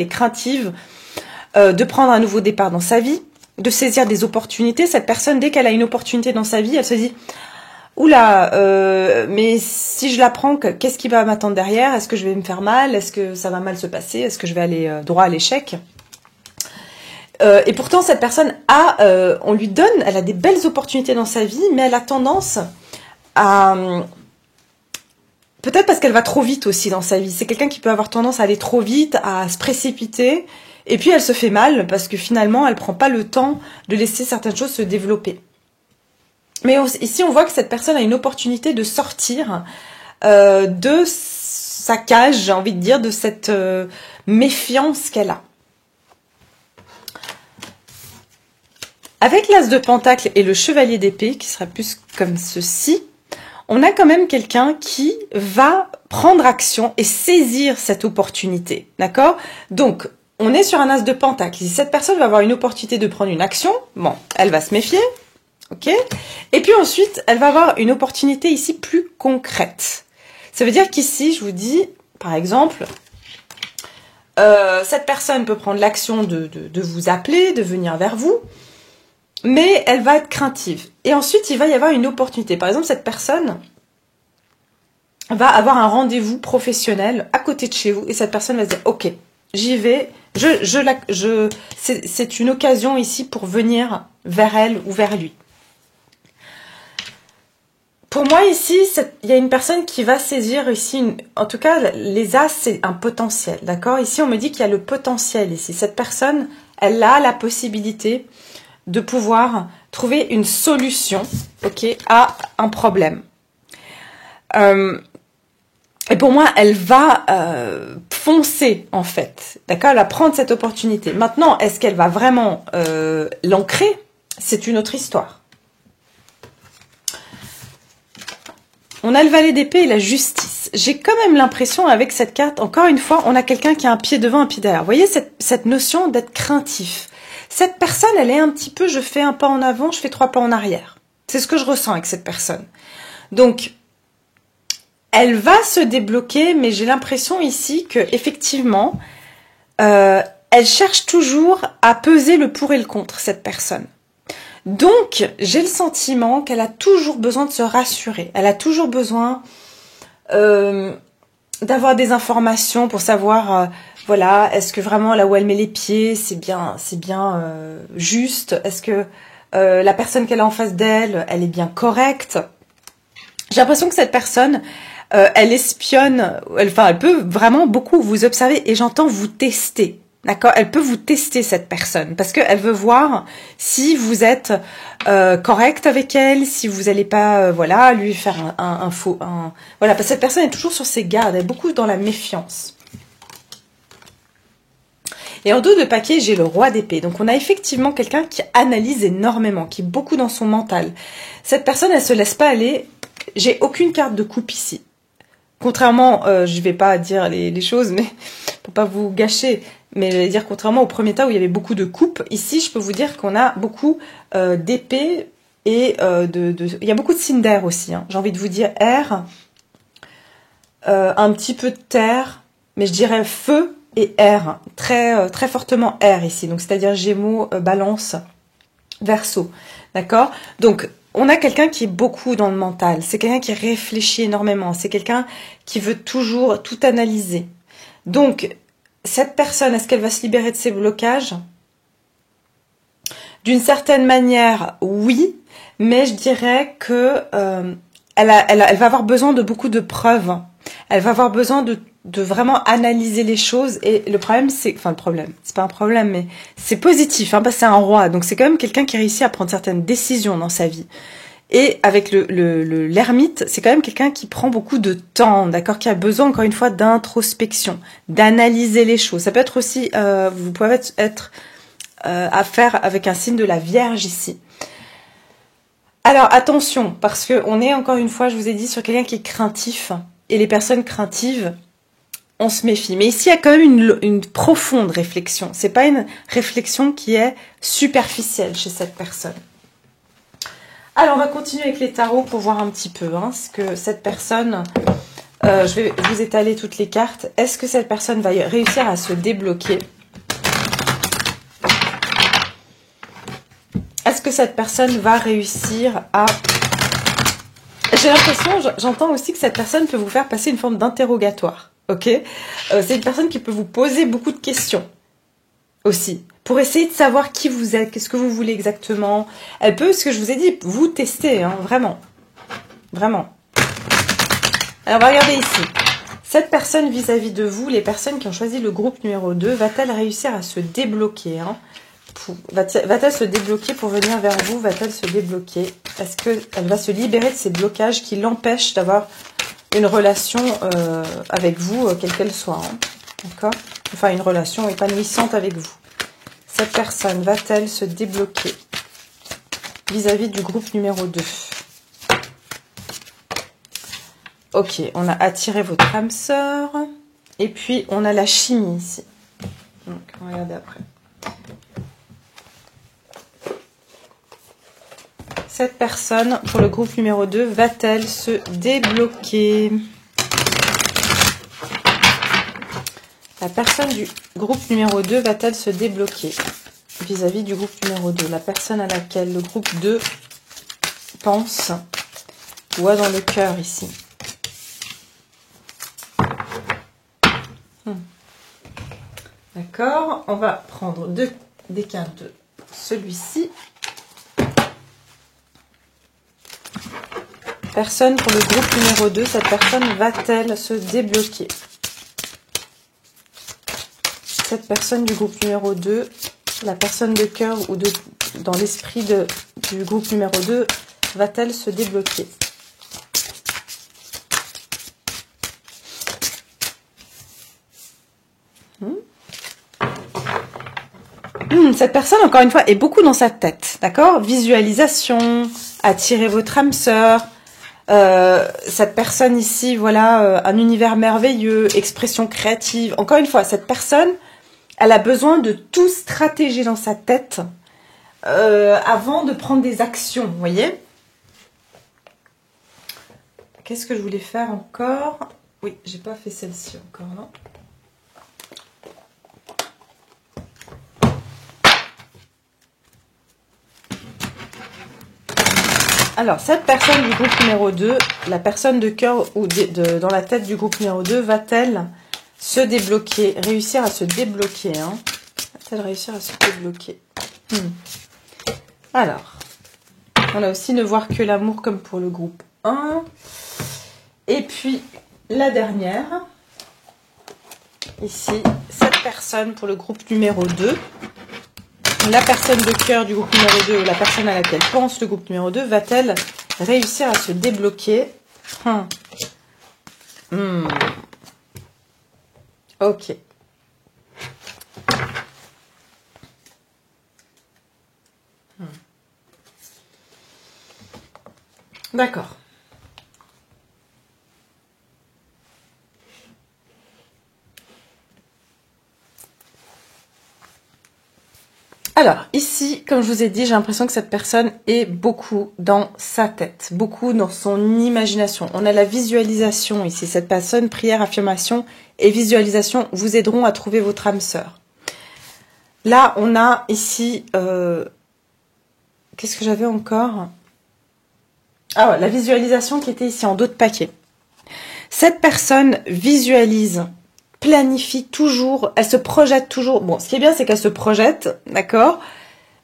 [SPEAKER 1] de prendre un nouveau départ dans sa vie, de saisir des opportunités. Cette personne, dès qu'elle a une opportunité dans sa vie, elle se dit « Oula, mais si je la prends, qu'est-ce qui va m'attendre derrière? Est-ce que je vais me faire mal? Est-ce que ça va mal se passer? Est-ce que je vais aller droit à l'échec ?» Et pourtant, cette personne on lui donne, elle a des belles opportunités dans sa vie, mais elle a tendance à... Peut-être parce qu'elle va trop vite aussi dans sa vie. C'est quelqu'un qui peut avoir tendance à aller trop vite, à se précipiter, et puis elle se fait mal parce que finalement, elle prend pas le temps de laisser certaines choses se développer. Mais ici, on voit que cette personne a une opportunité de sortir de sa cage, j'ai envie de dire, de cette méfiance qu'elle a. Avec l'as de pentacle et le chevalier d'épée, qui sera plus comme ceci, on a quand même quelqu'un qui va prendre action et saisir cette opportunité. D'accord? Donc, on est sur un as de pentacle. Si cette personne va avoir une opportunité de prendre une action, bon, elle va se méfier. Ok? Et puis ensuite, elle va avoir une opportunité ici plus concrète. Ça veut dire qu'ici, je vous dis, par exemple, cette personne peut prendre l'action de vous appeler, de venir vers vous, mais elle va être craintive. Et ensuite, il va y avoir une opportunité. Par exemple, cette personne va avoir un rendez-vous professionnel à côté de chez vous, et cette personne va se dire, ok, j'y vais, c'est une occasion ici pour venir vers elle ou vers lui. Pour moi, ici, il y a une personne qui va saisir ici, en tout cas, les as, c'est un potentiel, d'accord? Ici, on me dit qu'il y a le potentiel ici. Cette personne, elle a la possibilité de pouvoir trouver une solution, ok, à un problème. Et pour moi, elle va foncer, en fait, d'accord? Elle va prendre cette opportunité. Maintenant, est-ce qu'elle va vraiment l'ancrer? C'est une autre histoire. On a le valet d'épée et la justice. J'ai quand même l'impression avec cette carte, encore une fois, on a quelqu'un qui a un pied devant, un pied derrière. Vous voyez cette notion d'être craintif. Cette personne, elle est un petit peu, je fais un pas en avant, je fais 3 pas en arrière. C'est ce que je ressens avec cette personne. Donc, elle va se débloquer, mais j'ai l'impression ici que effectivement, elle cherche toujours à peser le pour et le contre, cette personne. Donc, j'ai le sentiment qu'elle a toujours besoin de se rassurer. Elle a toujours besoin d'avoir des informations pour savoir, voilà, est-ce que vraiment là où elle met les pieds, c'est bien juste? Est-ce que la personne qu'elle a en face d'elle, elle est bien correcte? J'ai l'impression que cette personne, elle espionne, elle peut vraiment beaucoup vous observer et j'entends vous tester. D'accord? Elle peut vous tester, cette personne, parce qu'elle veut voir si vous êtes correct avec elle, si vous n'allez pas, voilà, lui faire un faux... Voilà, parce que cette personne est toujours sur ses gardes, elle est beaucoup dans la méfiance. Et en dos de paquet, j'ai le roi d'épée. Donc, on a effectivement quelqu'un qui analyse énormément, qui est beaucoup dans son mental. Cette personne, elle se laisse pas aller. J'ai aucune carte de coupe ici. Contrairement, je vais pas dire les choses, mais pour pas vous gâcher, mais je vais dire contrairement au premier tas où il y avait beaucoup de coupes, ici je peux vous dire qu'on a beaucoup d'épées et il y a beaucoup de signes d'air aussi. Hein. J'ai envie de vous dire air, un petit peu de terre, mais je dirais feu et air, très fortement air ici. Donc c'est-à-dire Gémeaux, Balance, Verseau, d'accord? Donc on a quelqu'un qui est beaucoup dans le mental, c'est quelqu'un qui réfléchit énormément, c'est quelqu'un qui veut toujours tout analyser. Donc, cette personne, est-ce qu'elle va se libérer de ses blocages? D'une certaine manière, oui, mais je dirais que elle va avoir besoin de beaucoup de preuves. Elle va avoir besoin de de vraiment analyser les choses. Et le problème, c'est... Enfin, le problème, c'est pas un problème, mais c'est positif, hein, parce que c'est un roi. Donc, c'est quand même quelqu'un qui réussit à prendre certaines décisions dans sa vie. Et avec l'ermite, c'est quand même quelqu'un qui prend beaucoup de temps, d'accord, qui a besoin, encore une fois, d'introspection, d'analyser les choses. Ça peut être aussi... vous pouvez être à faire avec un signe de la Vierge ici. Alors, attention, parce que on est, encore une fois, je vous ai dit, sur quelqu'un qui est craintif. Et les personnes craintives, on se méfie. Mais ici, il y a quand même une profonde réflexion. C'est pas une réflexion qui est superficielle chez cette personne. Alors, on va continuer avec les tarots pour voir un petit peu ce que cette personne... je vais vous étaler toutes les cartes. Est-ce que cette personne va réussir à se débloquer? Est-ce que cette personne va réussir à... J'ai l'impression, j'entends aussi que cette personne peut vous faire passer une forme d'interrogatoire. Ok, c'est une personne qui peut vous poser beaucoup de questions aussi, pour essayer de savoir qui vous êtes, qu'est-ce que vous voulez exactement. Elle peut, ce que je vous ai dit, vous tester, vraiment. Vraiment. Alors, on va regarder ici. Cette personne vis-à-vis de vous, les personnes qui ont choisi le groupe numéro 2, va-t-elle réussir à se débloquer va-t-elle se débloquer pour venir vers vous? Va-t-elle se débloquer? Est-ce qu'elle va se libérer de ces blocages qui l'empêchent d'avoir une relation avec vous, quelle qu'elle soit, d'accord? Enfin, une relation épanouissante avec vous. Cette personne va-t-elle se débloquer vis-à-vis du groupe numéro 2? Ok, on a attiré votre âme sœur. Et puis, on a la chimie ici. Donc, on va regarder après. Cette personne, pour le groupe numéro 2, va-t-elle se débloquer? La personne du groupe numéro 2 va-t-elle se débloquer vis-à-vis du groupe numéro 2? La personne à laquelle le groupe 2 pense ou a dans le cœur ici. D'accord, on va prendre des cartes de celui-ci. Personne pour le groupe numéro 2, cette personne va-t-elle se débloquer? Cette personne du groupe numéro 2, la personne de cœur ou dans l'esprit du groupe numéro 2, va-t-elle se débloquer? Cette personne, encore une fois, est beaucoup dans sa tête, d'accord? Visualisation, attirer votre âme sœur. Cette personne ici, voilà, un univers merveilleux, expression créative. Encore une fois, cette personne, elle a besoin de tout stratégier dans sa tête avant de prendre des actions, vous voyez? Qu'est-ce que je voulais faire encore? Oui, j'ai pas fait celle-ci encore, non? Alors, cette personne du groupe numéro 2, la personne de cœur ou dans la tête du groupe numéro 2, va-t-elle se débloquer, réussir à se débloquer, Va-t-elle réussir à se débloquer? Alors, on a aussi ne voir que l'amour comme pour le groupe 1. Et puis, la dernière, ici, cette personne pour le groupe numéro 2. La personne de cœur du groupe numéro 2, la personne à laquelle pense le groupe numéro 2, va-t-elle réussir à se débloquer? Ok. D'accord. Alors, ici, comme je vous ai dit, j'ai l'impression que cette personne est beaucoup dans sa tête, beaucoup dans son imagination. On a la visualisation ici. Cette personne, prière, affirmation et visualisation vous aideront à trouver votre âme sœur. Là, on a ici... qu'est-ce que j'avais encore? Ah ouais, la visualisation qui était ici en dos de paquet. Cette personne visualise, planifie toujours, elle se projette toujours. Bon, ce qui est bien, c'est qu'elle se projette, d'accord?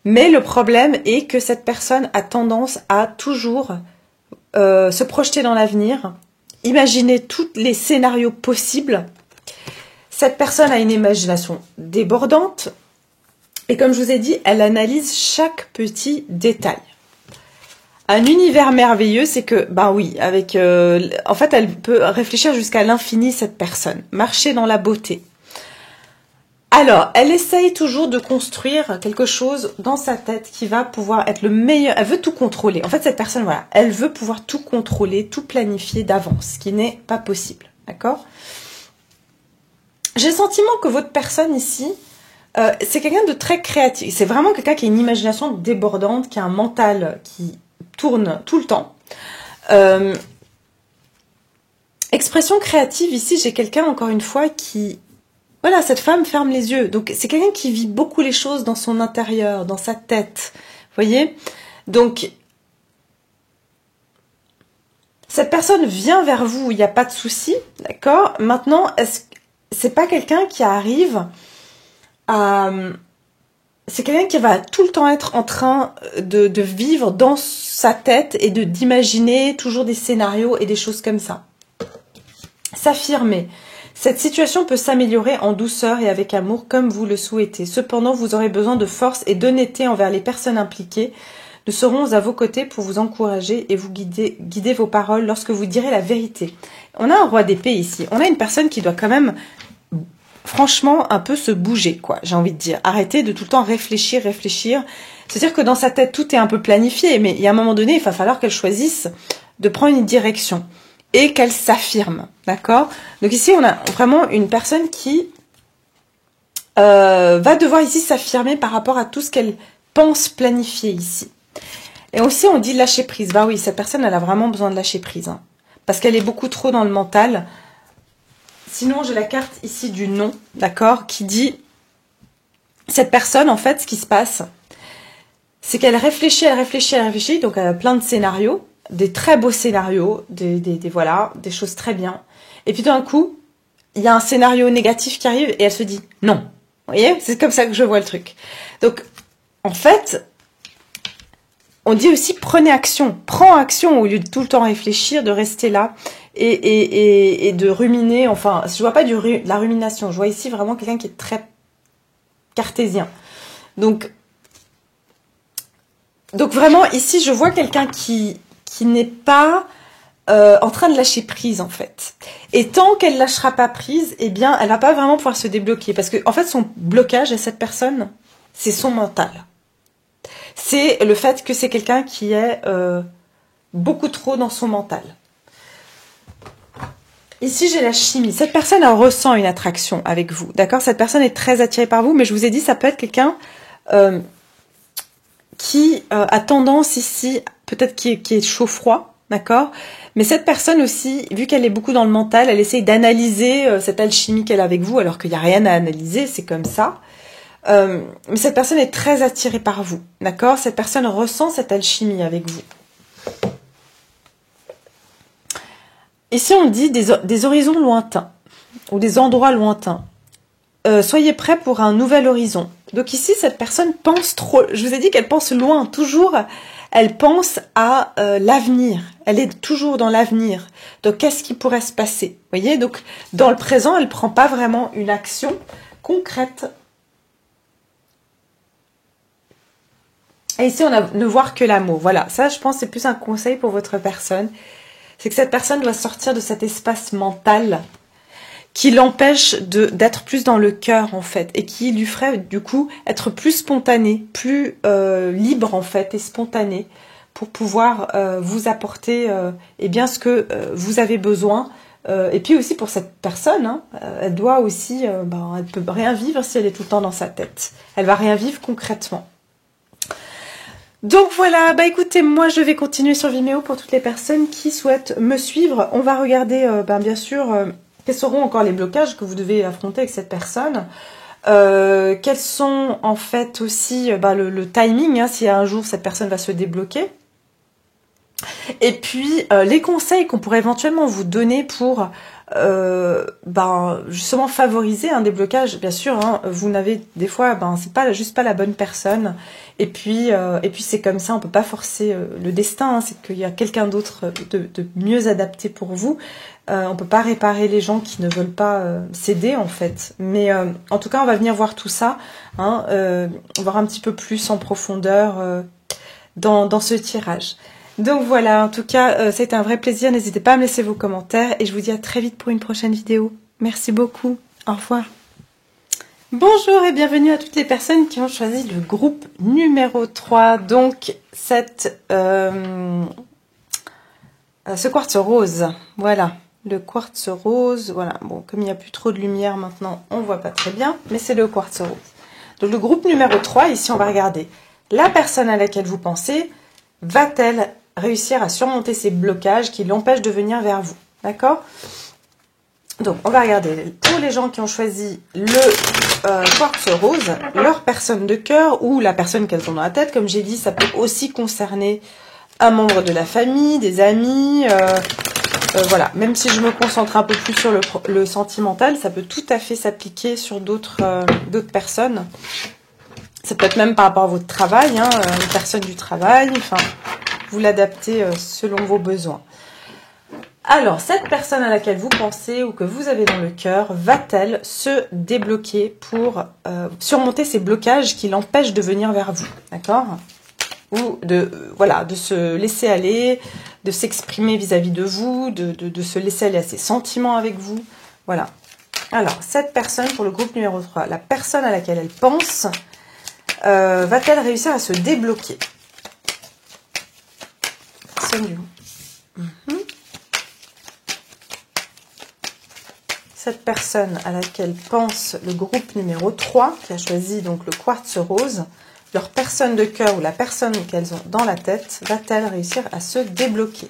[SPEAKER 1] Mais le problème est que cette personne a tendance à toujours se projeter dans l'avenir, imaginer tous les scénarios possibles, Cette personne a une imagination débordante. Et comme je vous ai dit, elle analyse chaque petit détail. Un univers merveilleux, c'est que, ben oui, avec, en fait, elle peut réfléchir jusqu'à l'infini, cette personne. Marcher dans la beauté. Alors, elle essaye toujours de construire quelque chose dans sa tête qui va pouvoir être le meilleur. Elle veut tout contrôler. En fait, cette personne, voilà, elle veut pouvoir tout contrôler, tout planifier d'avance, ce qui n'est pas possible. D'accord? J'ai le sentiment que votre personne ici, c'est quelqu'un de très créatif. C'est vraiment quelqu'un qui a une imagination débordante, qui a un mental qui tourne tout le temps. Expression créative, ici, j'ai quelqu'un, encore une fois, qui... Voilà, cette femme ferme les yeux. Donc, c'est quelqu'un qui vit beaucoup les choses dans son intérieur, dans sa tête. Vous voyez? Donc, cette personne vient vers vous, il n'y a pas de souci, d'accord? Maintenant, c'est pas quelqu'un qui arrive à... C'est quelqu'un qui va tout le temps être en train de vivre dans sa tête et d'imaginer toujours des scénarios et des choses comme ça. S'affirmer. Cette situation peut s'améliorer en douceur et avec amour comme vous le souhaitez. Cependant, vous aurez besoin de force et d'honnêteté envers les personnes impliquées. Nous serons à vos côtés pour vous encourager et vous guider vos paroles lorsque vous direz la vérité. On a un roi d'épée ici. On a une personne qui doit quand même... franchement, un peu se bouger, quoi, j'ai envie de dire. Arrêter de tout le temps réfléchir. C'est-à-dire que dans sa tête, tout est un peu planifié, mais il y a un moment donné, il va falloir qu'elle choisisse de prendre une direction et qu'elle s'affirme, d'accord? Donc ici, on a vraiment une personne qui va devoir ici s'affirmer par rapport à tout ce qu'elle pense planifier ici. Et aussi, on dit lâcher prise. Bah oui, cette personne, elle a vraiment besoin de lâcher prise, hein, parce qu'elle est beaucoup trop dans le mental. Sinon, j'ai la carte ici du non, d'accord, qui dit, cette personne, en fait, ce qui se passe, c'est qu'elle réfléchit, donc elle a plein de scénarios, des très beaux scénarios, voilà, des choses très bien. Et puis d'un coup, il y a un scénario négatif qui arrive et elle se dit non. Vous voyez, c'est comme ça que je vois le truc. Donc, en fait, on dit aussi prenez action, prends action au lieu de tout le temps réfléchir, de rester là. Et de ruminer, enfin, je vois pas de la rumination, je vois ici vraiment quelqu'un qui est très cartésien. Donc vraiment, ici, je vois quelqu'un qui n'est pas en train de lâcher prise, en fait. Et tant qu'elle lâchera pas prise, eh bien, elle va pas vraiment pouvoir se débloquer. Parce que, en fait, son blocage à cette personne, c'est son mental. C'est le fait que c'est quelqu'un qui est beaucoup trop dans son mental. Ici, j'ai la chimie. Cette personne, elle ressent une attraction avec vous, d'accord? Cette personne est très attirée par vous, mais je vous ai dit, ça peut être quelqu'un qui a tendance ici, peut-être qui est chaud-froid, d'accord? Mais cette personne aussi, vu qu'elle est beaucoup dans le mental, elle essaye d'analyser cette alchimie qu'elle a avec vous, alors qu'il n'y a rien à analyser, c'est comme ça. Mais cette personne est très attirée par vous, d'accord? Cette personne ressent cette alchimie avec vous. Ici, on dit des horizons lointains ou des endroits lointains. Soyez prêts pour un nouvel horizon. Donc ici, cette personne pense trop. Je vous ai dit qu'elle pense loin. Toujours, elle pense à l'avenir. Elle est toujours dans l'avenir. Donc, qu'est-ce qui pourrait se passer? Vous voyez? Donc, dans le présent, elle ne prend pas vraiment une action concrète. Et ici, on a ne voir que l'amour. Voilà, ça, je pense, c'est plus un conseil pour votre personne. C'est que cette personne doit sortir de cet espace mental qui l'empêche d'être plus dans le cœur, en fait, et qui lui ferait, du coup, être plus spontané, plus libre, en fait, et spontané, pour pouvoir vous apporter eh bien, ce que vous avez besoin. Et puis aussi pour cette personne, hein, elle doit aussi, elle peut rien vivre si elle est tout le temps dans sa tête. Elle va rien vivre concrètement. Donc voilà, bah écoutez, moi je vais continuer sur Vimeo pour toutes les personnes qui souhaitent me suivre. On va regarder, bien sûr, quels seront encore les blocages que vous devez affronter avec cette personne. Quels sont en fait aussi le timing, hein, si un jour cette personne va se débloquer. Et puis, les conseils qu'on pourrait éventuellement vous donner pour justement favoriser un déblocage, bien sûr, hein, vous n'avez des fois, c'est pas juste pas la bonne personne. Et puis c'est comme ça, on peut pas forcer le destin. Hein, c'est qu'il y a quelqu'un d'autre de mieux adapté pour vous. On peut pas réparer les gens qui ne veulent pas céder en fait. Mais en tout cas, on va venir voir tout ça, hein, voir un petit peu plus en profondeur dans ce tirage. Donc voilà, en tout cas, c'était un vrai plaisir. N'hésitez pas à me laisser vos commentaires et je vous dis à très vite pour une prochaine vidéo. Merci beaucoup. Au revoir. Bonjour et bienvenue à toutes les personnes qui ont choisi le groupe numéro 3. Donc, ce quartz rose. Voilà, le quartz rose. Voilà, bon, comme il n'y a plus trop de lumière maintenant, on ne voit pas très bien, mais c'est le quartz rose. Donc, le groupe numéro 3, ici, on va regarder la personne à laquelle vous pensez. Va-t-elle réussir à surmonter ces blocages qui l'empêchent de venir vers vous? D'accord? Donc, on va regarder pour les gens qui ont choisi le quartz rose, leur personne de cœur ou la personne qu'elles ont dans la tête. Comme j'ai dit, ça peut aussi concerner un membre de la famille, des amis. Voilà, même si je me concentre un peu plus sur le sentimental, ça peut tout à fait s'appliquer sur d'autres personnes. Ça peut être même par rapport à votre travail, hein, une personne du travail, enfin, vous l'adaptez selon vos besoins. Alors, cette personne à laquelle vous pensez ou que vous avez dans le cœur, va-t-elle se débloquer pour surmonter ces blocages qui l'empêchent de venir vers vous, d'accord? Ou de se laisser aller, de s'exprimer vis-à-vis de vous, de se laisser aller à ses sentiments avec vous, voilà. Alors, cette personne pour le groupe numéro 3, la personne à laquelle elle pense, va-t-elle réussir à se débloquer? Cette personne à laquelle pense le groupe numéro 3, qui a choisi donc le quartz rose, leur personne de cœur ou la personne qu'elles ont dans la tête, va-t-elle réussir à se débloquer?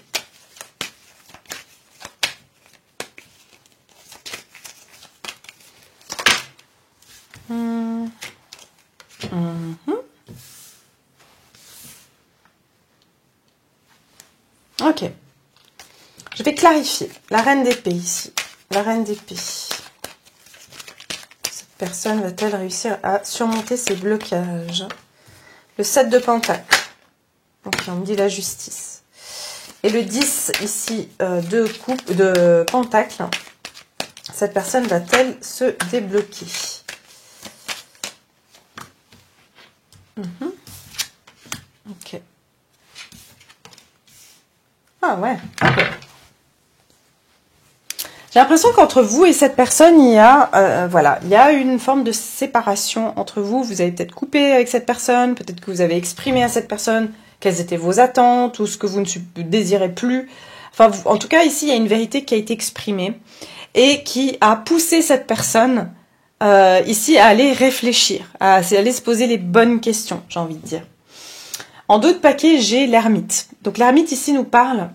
[SPEAKER 1] Ok. Je vais clarifier. La reine d'épée ici. La reine d'épée. Cette personne va-t-elle réussir à surmonter ses blocages? Le 7 de pentacle. Ok, on me dit la justice. Et le 10 ici de pentacle. Cette personne va-t-elle se débloquer? Ok. Ah ouais, ok. J'ai l'impression qu'entre vous et cette personne, il y a une forme de séparation entre vous. Vous avez peut-être coupé avec cette personne, peut-être que vous avez exprimé à cette personne quelles étaient vos attentes ou ce que vous ne désirez plus. Enfin, en tout cas, ici, il y a une vérité qui a été exprimée et qui a poussé cette personne ici à aller réfléchir, à aller se poser les bonnes questions, j'ai envie de dire. En dos de paquet, j'ai l'ermite. Donc l'ermite ici nous parle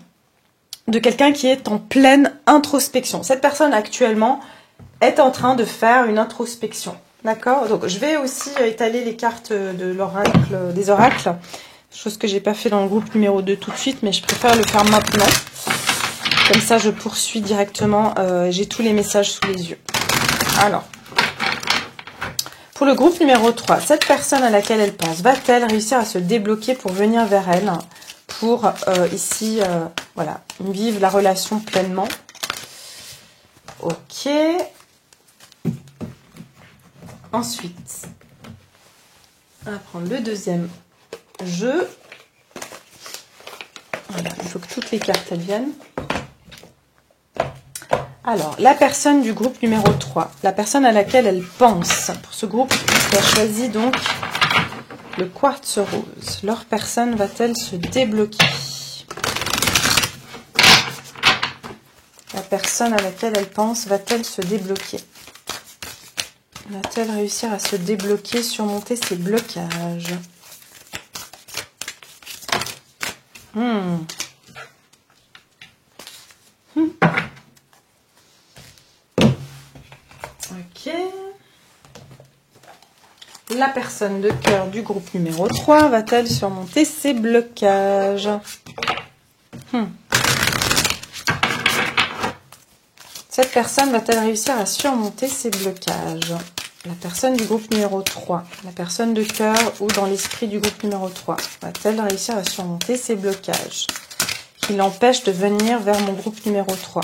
[SPEAKER 1] de quelqu'un qui est en pleine introspection. Cette personne actuellement est en train de faire une introspection. D'accord? Donc je vais aussi étaler les cartes des oracles, chose que j'ai pas fait dans le groupe numéro 2 tout de suite, mais je préfère le faire maintenant. Comme ça je poursuis directement, j'ai tous les messages sous les yeux. Alors, pour le groupe numéro 3, cette personne à laquelle elle pense, va-t-elle réussir à se débloquer pour venir vers elle, pour ici, voilà, vivre la relation pleinement? Ok. Ensuite, on va prendre le deuxième jeu. Voilà, il faut que toutes les cartes elles viennent. Alors, la personne du groupe numéro 3, la personne à laquelle elle pense, pour ce groupe qui a choisi donc le quartz rose, leur personne va-t-elle se débloquer? La personne à laquelle elle pense va-t-elle se débloquer? Va-t-elle réussir à se débloquer, surmonter ses blocages? Ok. La personne de cœur du groupe numéro 3 va-t-elle surmonter ses blocages? Cette personne va-t-elle réussir à surmonter ses blocages? La personne du groupe numéro 3, la personne de cœur ou dans l'esprit du groupe numéro 3, va-t-elle réussir à surmonter ses blocages qui l'empêchent de venir vers mon groupe numéro 3?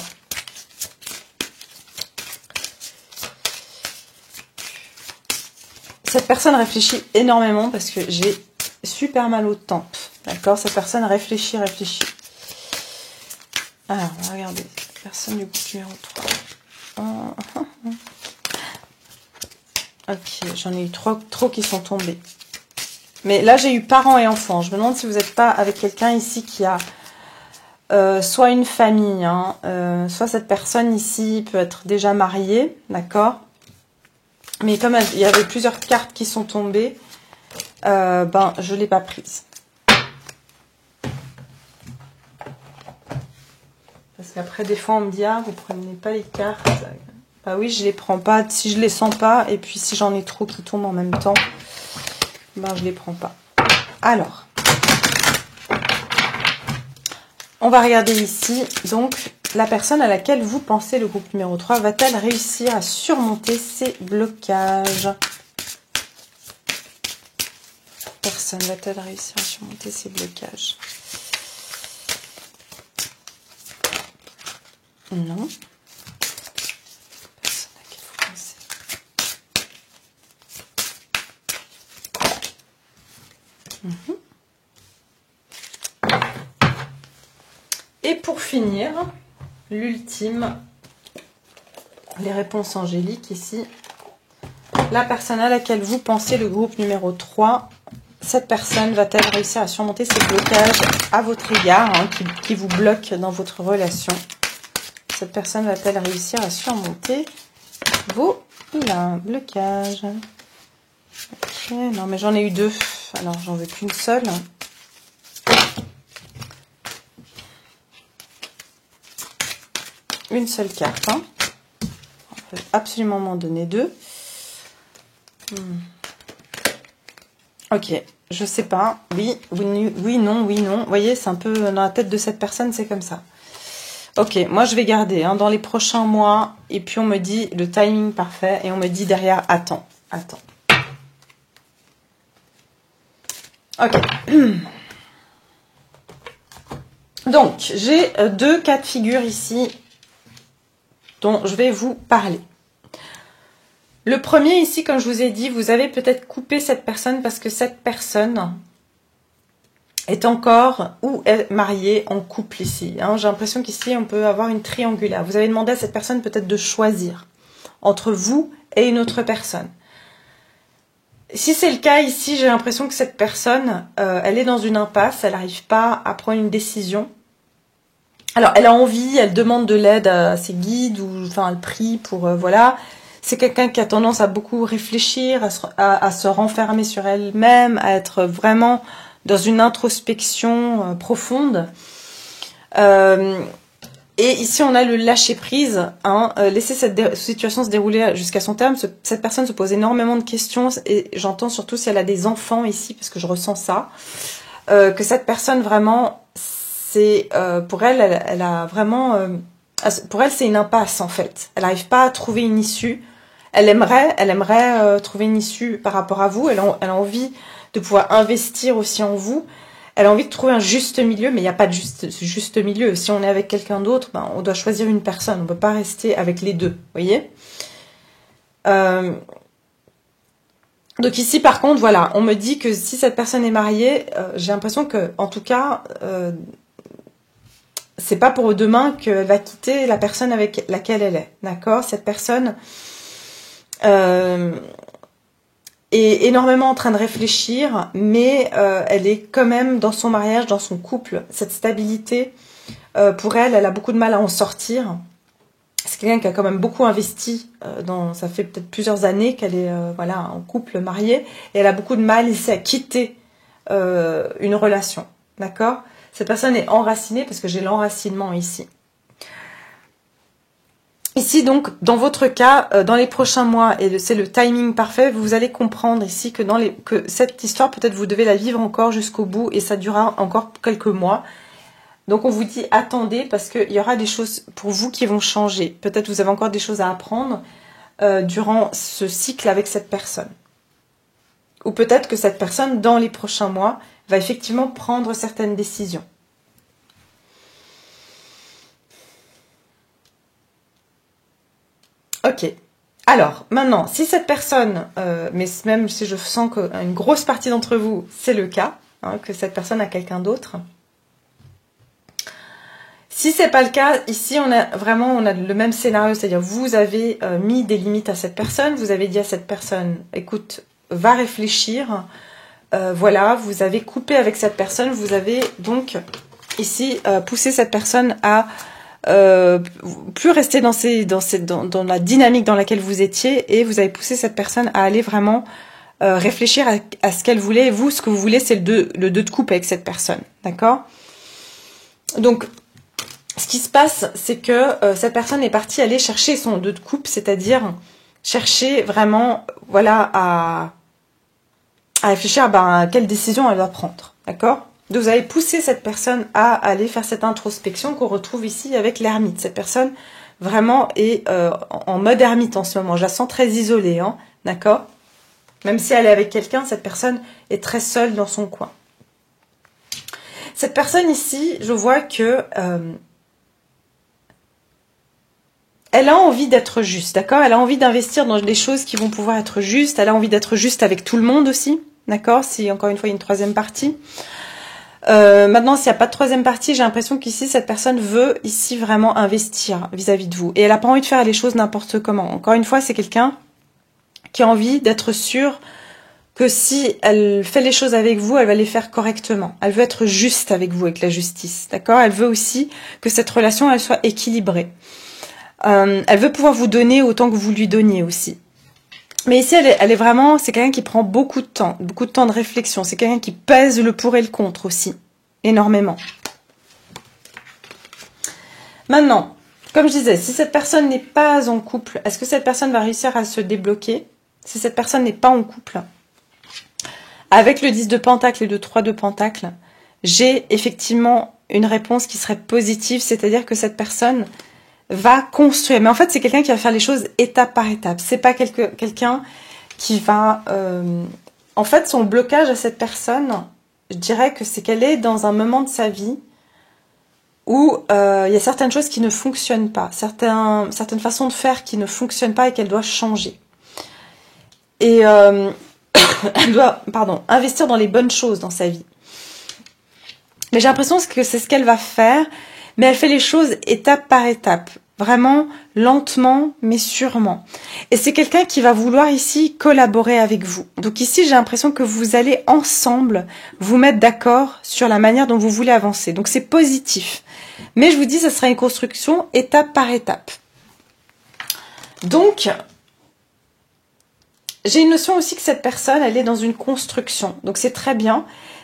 [SPEAKER 1] Cette personne réfléchit énormément parce que j'ai super mal aux tempes. D'accord? Cette personne réfléchit. Alors, on va regarder. Personne du groupe numéro 3. Ok, j'en ai eu trop qui sont tombés. Mais là, j'ai eu parents et enfants. Je me demande si vous n'êtes pas avec quelqu'un ici qui a soit une famille, hein, soit cette personne ici peut être déjà mariée, d'accord? Mais comme il y avait plusieurs cartes qui sont tombées, ben, je ne l'ai pas prise. Parce qu'après, des fois, on me dit, ah, vous prenez pas les cartes. Bah oui, je les prends pas. Si je les sens pas, et puis si j'en ai trop qui tombent en même temps, ben, je les prends pas. Alors, on va regarder ici. Donc, la personne à laquelle vous pensez, le groupe numéro 3, va-t-elle réussir à surmonter ses blocages? Personne va-t-elle réussir à surmonter ses blocages? Non. Personne à qui vous pensez. Et pour finir, l'ultime, les réponses angéliques ici. La personne à laquelle vous pensez, le groupe numéro 3, cette personne va-t-elle réussir à surmonter ces blocages à votre égard, hein, qui vous bloquent dans votre relation? Cette personne va-t-elle réussir à surmonter vos blocages? Ok, non mais j'en ai eu 2, alors j'en veux qu'une seule. Une seule carte, hein. On peut absolument m'en donner 2. Ok, je sais pas. Oui, non. Vous voyez, c'est un peu dans la tête de cette personne, c'est comme ça. Ok, moi je vais garder hein, dans les prochains mois. Et puis on me dit le timing parfait. Et on me dit derrière, attends. Ok. Donc, j'ai 2 cas de figure ici dont je vais vous parler. Le premier ici, comme je vous ai dit, vous avez peut-être coupé cette personne parce que cette personne est encore ou est mariée en couple ici. Hein. J'ai l'impression qu'ici, on peut avoir une triangulaire. Vous avez demandé à cette personne peut-être de choisir entre vous et une autre personne. Si c'est le cas ici, j'ai l'impression que cette personne, elle est dans une impasse, elle n'arrive pas à prendre une décision. Alors, elle a envie, elle demande de l'aide à ses guides, ou enfin, elle prie pour, voilà. C'est quelqu'un qui a tendance à beaucoup réfléchir, à se renfermer sur elle-même, à être vraiment dans une introspection profonde. Et ici, on a le lâcher-prise. Hein, laisser cette situation se dérouler jusqu'à son terme. Cette personne se pose énormément de questions, et j'entends surtout si elle a des enfants ici, parce que je ressens ça. Que cette personne, vraiment, c'est pour elle, elle a vraiment... pour elle, c'est une impasse, en fait. Elle n'arrive pas à trouver une issue. Elle aimerait trouver une issue par rapport à vous. Elle a envie de pouvoir investir aussi en vous. Elle a envie de trouver un juste milieu, mais il n'y a pas de juste milieu. Si on est avec quelqu'un d'autre, ben, on doit choisir une personne. On ne peut pas rester avec les deux, vous voyez. Donc ici, par contre, voilà, on me dit que si cette personne est mariée, j'ai l'impression que, en tout cas, c'est pas pour demain qu'elle va quitter la personne avec laquelle elle est, d'accord? Cette personne est énormément en train de réfléchir, mais elle est quand même dans son mariage, dans son couple. Cette stabilité, pour elle, elle a beaucoup de mal à en sortir. C'est quelqu'un qui a quand même beaucoup investi, ça fait peut-être plusieurs années qu'elle est voilà, en couple, mariée, et elle a beaucoup de mal ici à quitter une relation, d'accord? Cette personne est enracinée parce que j'ai l'enracinement ici. Ici, donc, dans votre cas, dans les prochains mois, et c'est le timing parfait, vous allez comprendre ici que, que cette histoire, peut-être vous devez la vivre encore jusqu'au bout, et ça durera encore quelques mois. Donc on vous dit attendez parce qu'il y aura des choses pour vous qui vont changer. Peut-être vous avez encore des choses à apprendre durant ce cycle avec cette personne. Ou peut-être que cette personne, dans les prochains mois, va effectivement prendre certaines décisions. Ok. Alors, maintenant, si cette personne, mais même si je sens qu'une grosse partie d'entre vous, c'est le cas, hein, que cette personne a quelqu'un d'autre. Si c'est pas le cas, ici on a le même scénario, c'est-à-dire vous avez mis des limites à cette personne, vous avez dit à cette personne, écoute, va réfléchir, voilà, vous avez coupé avec cette personne, vous avez donc ici poussé cette personne à plus rester dans la dynamique dans laquelle vous étiez, et vous avez poussé cette personne à aller vraiment réfléchir à ce qu'elle voulait. Et vous, ce que vous voulez, c'est le 2 de coupe avec cette personne, d'accord? Donc, ce qui se passe, c'est que cette personne est partie aller chercher son 2 de coupe, c'est-à-dire chercher vraiment, voilà, à réfléchir à quelle décision elle va prendre, d'accord? Donc vous avez poussé cette personne à aller faire cette introspection qu'on retrouve ici avec l'ermite. Cette personne vraiment est en mode ermite en ce moment. Je la sens très isolée, hein, d'accord? Même si elle est avec quelqu'un, cette personne est très seule dans son coin. Cette personne ici, je vois que elle a envie d'être juste, d'accord? Elle a envie d'investir dans des choses qui vont pouvoir être justes. Elle a envie d'être juste avec tout le monde aussi, d'accord? Si encore une fois il y a une troisième partie. Maintenant, s'il n'y a pas de troisième partie, j'ai l'impression qu'ici, cette personne veut ici vraiment investir vis-à-vis de vous. Et elle n'a pas envie de faire les choses n'importe comment. Encore une fois, c'est quelqu'un qui a envie d'être sûr que si elle fait les choses avec vous, elle va les faire correctement. Elle veut être juste avec vous, avec la justice, d'accord? Elle veut aussi que cette relation, elle soit équilibrée. Elle veut pouvoir vous donner autant que vous lui donniez aussi. Mais ici, elle est vraiment, c'est quelqu'un qui prend beaucoup de temps de réflexion. C'est quelqu'un qui pèse le pour et le contre aussi, énormément. Maintenant, comme je disais, si cette personne n'est pas en couple, est-ce que cette personne va réussir à se débloquer? Si cette personne n'est pas en couple, avec le 10 de Pentacle et le 3 de Pentacle, j'ai effectivement une réponse qui serait positive, c'est-à-dire que cette personne va construire. Mais en fait, c'est quelqu'un qui va faire les choses étape par étape. C'est pas quelqu'un qui va... En fait, son blocage à cette personne, je dirais que c'est qu'elle est dans un moment de sa vie où il y a certaines choses qui ne fonctionnent pas, certaines façons de faire qui ne fonctionnent pas et qu'elle doit changer. Et elle doit, investir dans les bonnes choses dans sa vie. Mais j'ai l'impression que c'est ce qu'elle va faire, mais elle fait les choses étape par étape. Vraiment lentement, mais sûrement. Et c'est quelqu'un qui va vouloir ici collaborer avec vous. Donc ici, j'ai l'impression que vous allez ensemble vous mettre d'accord sur la manière dont vous voulez avancer. Donc c'est positif. Mais je vous dis, ça sera une construction étape par étape. Donc, j'ai une notion aussi que cette personne, elle est dans une construction. Donc c'est très bien.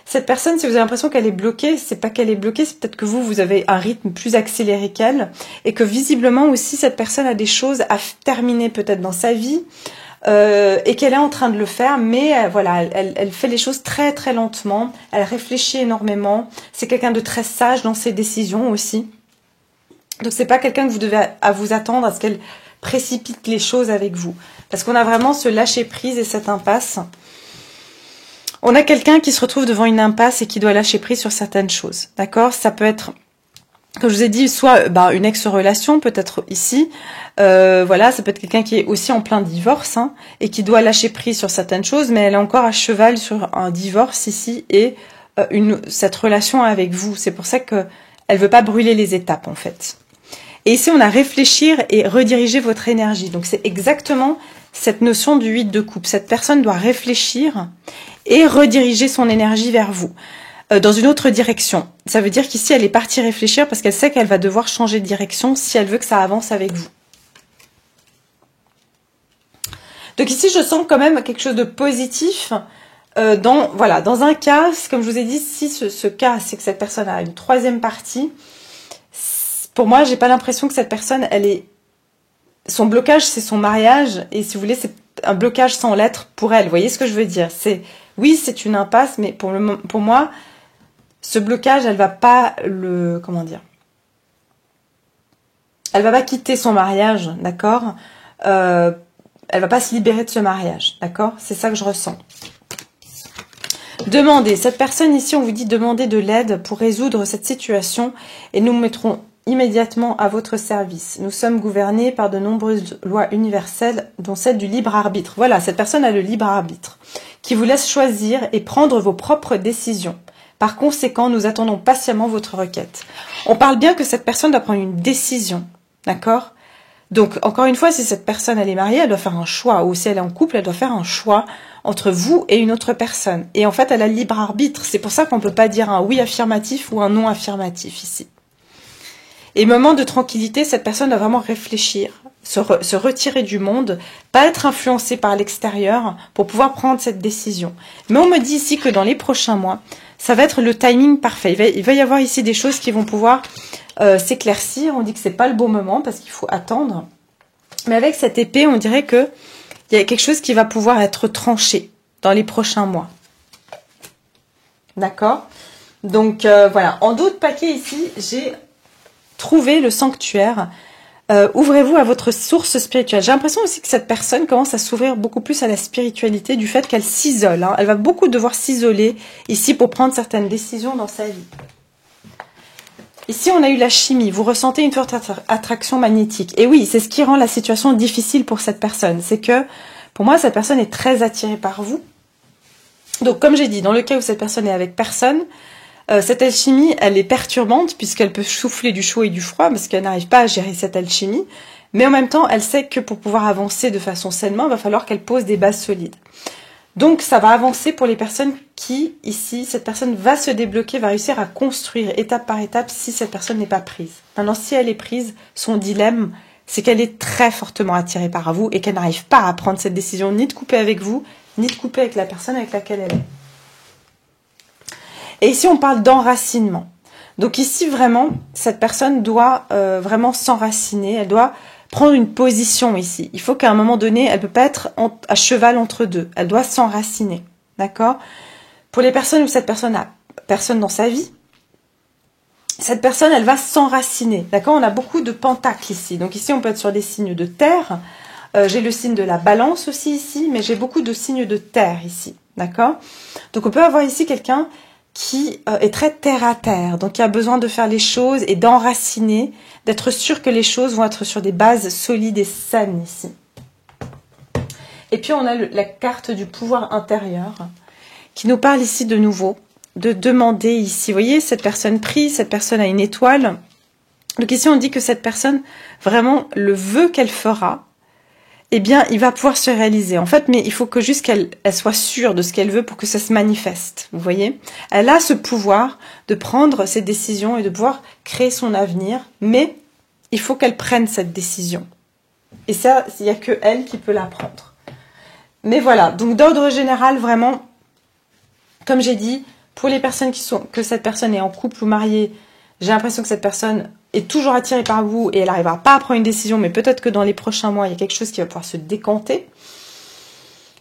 [SPEAKER 1] Cette personne, si vous avez l'impression qu'elle est bloquée, c'est pas qu'elle est bloquée, c'est peut-être que vous avez un rythme plus accéléré qu'elle, et que visiblement aussi cette personne a des choses à terminer peut-être dans sa vie, et qu'elle est en train de le faire, mais voilà, elle fait les choses très très lentement, elle réfléchit énormément, c'est quelqu'un de très sage dans ses décisions aussi. Donc c'est pas quelqu'un que vous devez à vous attendre à ce qu'elle précipite les choses avec vous, parce qu'on a vraiment ce lâcher prise et cette impasse. On a quelqu'un qui se retrouve devant une impasse et qui doit lâcher prise sur certaines choses, d'accord? Ça peut être, comme je vous ai dit, soit une ex-relation, peut-être ici, voilà, ça peut être quelqu'un qui est aussi en plein divorce, hein, et qui doit lâcher prise sur certaines choses, mais elle est encore à cheval sur un divorce ici et cette relation avec vous. C'est pour ça que elle veut pas brûler les étapes en fait. Et ici, on a réfléchir et rediriger votre énergie. Donc c'est exactement cette notion du 8 de coupe. Cette personne doit réfléchir et rediriger son énergie vers vous, dans une autre direction. Ça veut dire qu'ici, elle est partie réfléchir parce qu'elle sait qu'elle va devoir changer de direction si elle veut que ça avance avec vous. Donc ici, je sens quand même quelque chose de positif. Dans un cas, comme je vous ai dit, si ce cas, c'est que cette personne a une troisième partie, pour moi, j'ai pas l'impression que cette personne, son blocage, c'est son mariage, et si vous voulez, c'est un blocage sans lettres pour elle. Vous voyez ce que je veux dire? Oui, c'est une impasse, mais pour moi, Ce blocage, elle va pas le... Comment dire? Elle va pas quitter son mariage, d'accord? Elle va pas se libérer de ce mariage, d'accord? C'est ça que je ressens. Demandez. Cette personne ici, on vous dit demandez de l'aide pour résoudre cette situation et nous mettrons immédiatement à votre service. Nous sommes gouvernés par de nombreuses lois universelles, dont celle du libre arbitre. Voilà, cette personne a le libre arbitre, qui vous laisse choisir et prendre vos propres décisions. Par conséquent, nous attendons patiemment votre requête. On parle bien que cette personne doit prendre une décision, d'accord? Donc, encore une fois, si cette personne elle est mariée, elle doit faire un choix, ou si elle est en couple, elle doit faire un choix entre vous et une autre personne. Et en fait, elle a le libre arbitre. C'est pour ça qu'on ne peut pas dire un oui affirmatif ou un non affirmatif ici. Et moment de tranquillité, cette personne doit vraiment réfléchir, se retirer du monde, pas être influencée par l'extérieur pour pouvoir prendre cette décision. Mais on me dit ici que dans les prochains mois, ça va être le timing parfait. Il va y avoir ici des choses qui vont pouvoir s'éclaircir. On dit que c'est pas le bon moment parce qu'il faut attendre. Mais avec cette épée, on dirait que il y a quelque chose qui va pouvoir être tranché dans les prochains mois. D'accord? Donc voilà. En d'autres paquets ici, j'ai trouvé le sanctuaire. Ouvrez-vous à votre source spirituelle. J'ai l'impression aussi que cette personne commence à s'ouvrir beaucoup plus à la spiritualité du fait qu'elle s'isole. Hein. Elle va beaucoup devoir s'isoler ici pour prendre certaines décisions dans sa vie. Ici, on a eu la chimie. Vous ressentez une forte attraction magnétique. Et oui, c'est ce qui rend la situation difficile pour cette personne. C'est que, pour moi, cette personne est très attirée par vous. Donc, comme j'ai dit, dans le cas où cette personne est avec personne, cette alchimie, elle est perturbante puisqu'elle peut souffler du chaud et du froid parce qu'elle n'arrive pas à gérer cette alchimie. Mais en même temps, elle sait que pour pouvoir avancer de façon sainement, il va falloir qu'elle pose des bases solides. Donc, ça va avancer pour les personnes qui, ici, cette personne va se débloquer, va réussir à construire étape par étape si cette personne n'est pas prise. Maintenant, si elle est prise, son dilemme, c'est qu'elle est très fortement attirée par vous et qu'elle n'arrive pas à prendre cette décision ni de couper avec vous, ni de couper avec la personne avec laquelle elle est. Et ici, on parle d'enracinement. Donc ici, vraiment, cette personne doit vraiment s'enraciner. Elle doit prendre une position ici. Il faut qu'à un moment donné, elle ne peut pas être à cheval entre deux. Elle doit s'enraciner. D'accord? Pour les personnes où cette personne n'a personne dans sa vie, cette personne, elle va s'enraciner. D'accord? On a beaucoup de pentacles ici. Donc ici, on peut être sur des signes de terre. J'ai le signe de la balance aussi ici, mais j'ai beaucoup de signes de terre ici. D'accord? Donc on peut avoir ici quelqu'un qui est très terre à terre, donc qui a besoin de faire les choses et d'enraciner, d'être sûr que les choses vont être sur des bases solides et saines ici. Et puis on a la carte du pouvoir intérieur qui nous parle ici de nouveau, de demander ici. Vous voyez, cette personne prie, cette personne a une étoile. Donc ici on dit que cette personne, vraiment, le vœu qu'elle fera, eh bien, il va pouvoir se réaliser. En fait, mais il faut que juste qu'elle soit sûre de ce qu'elle veut pour que ça se manifeste. Vous voyez? Elle a ce pouvoir de prendre ses décisions et de pouvoir créer son avenir, mais il faut qu'elle prenne cette décision. Et ça, il n'y a que elle qui peut la prendre. Mais voilà, donc d'ordre général, vraiment, comme j'ai dit, pour les personnes que cette personne est en couple ou mariée, j'ai l'impression que cette personne est toujours attirée par vous et elle n'arrivera pas à prendre une décision, mais peut-être que dans les prochains mois, il y a quelque chose qui va pouvoir se décanter.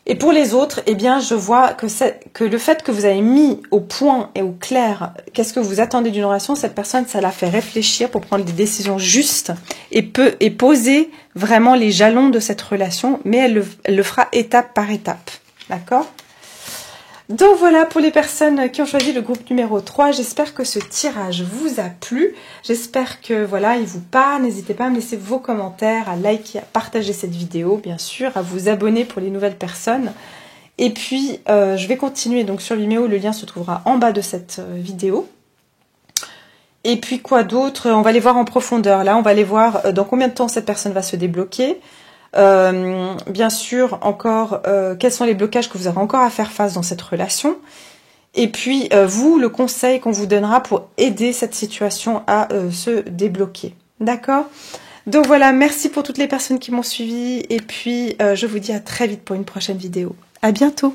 [SPEAKER 1] Et pour les autres, eh bien, je vois que le fait que vous avez mis au point et au clair qu'est-ce que vous attendez d'une relation, cette personne, ça la fait réfléchir pour prendre des décisions justes et poser vraiment les jalons de cette relation, mais elle le fera étape par étape. D'accord ? Donc voilà pour les personnes qui ont choisi le groupe numéro 3. J'espère que ce tirage vous a plu. J'espère que voilà, il vous parle. N'hésitez pas à me laisser vos commentaires, à liker, à partager cette vidéo, bien sûr, à vous abonner pour les nouvelles personnes. Et puis, je vais continuer donc sur Vimeo. Le lien se trouvera en bas de cette vidéo. Et puis quoi d'autre? On va les voir en profondeur. Là, on va aller voir dans combien de temps cette personne va se débloquer. Bien sûr, encore, quels sont les blocages que vous aurez encore à faire face dans cette relation. Et puis, vous, le conseil qu'on vous donnera pour aider cette situation à se débloquer. D'accord? Donc voilà, merci pour toutes les personnes qui m'ont suivi. Et puis, je vous dis à très vite pour une prochaine vidéo. À bientôt!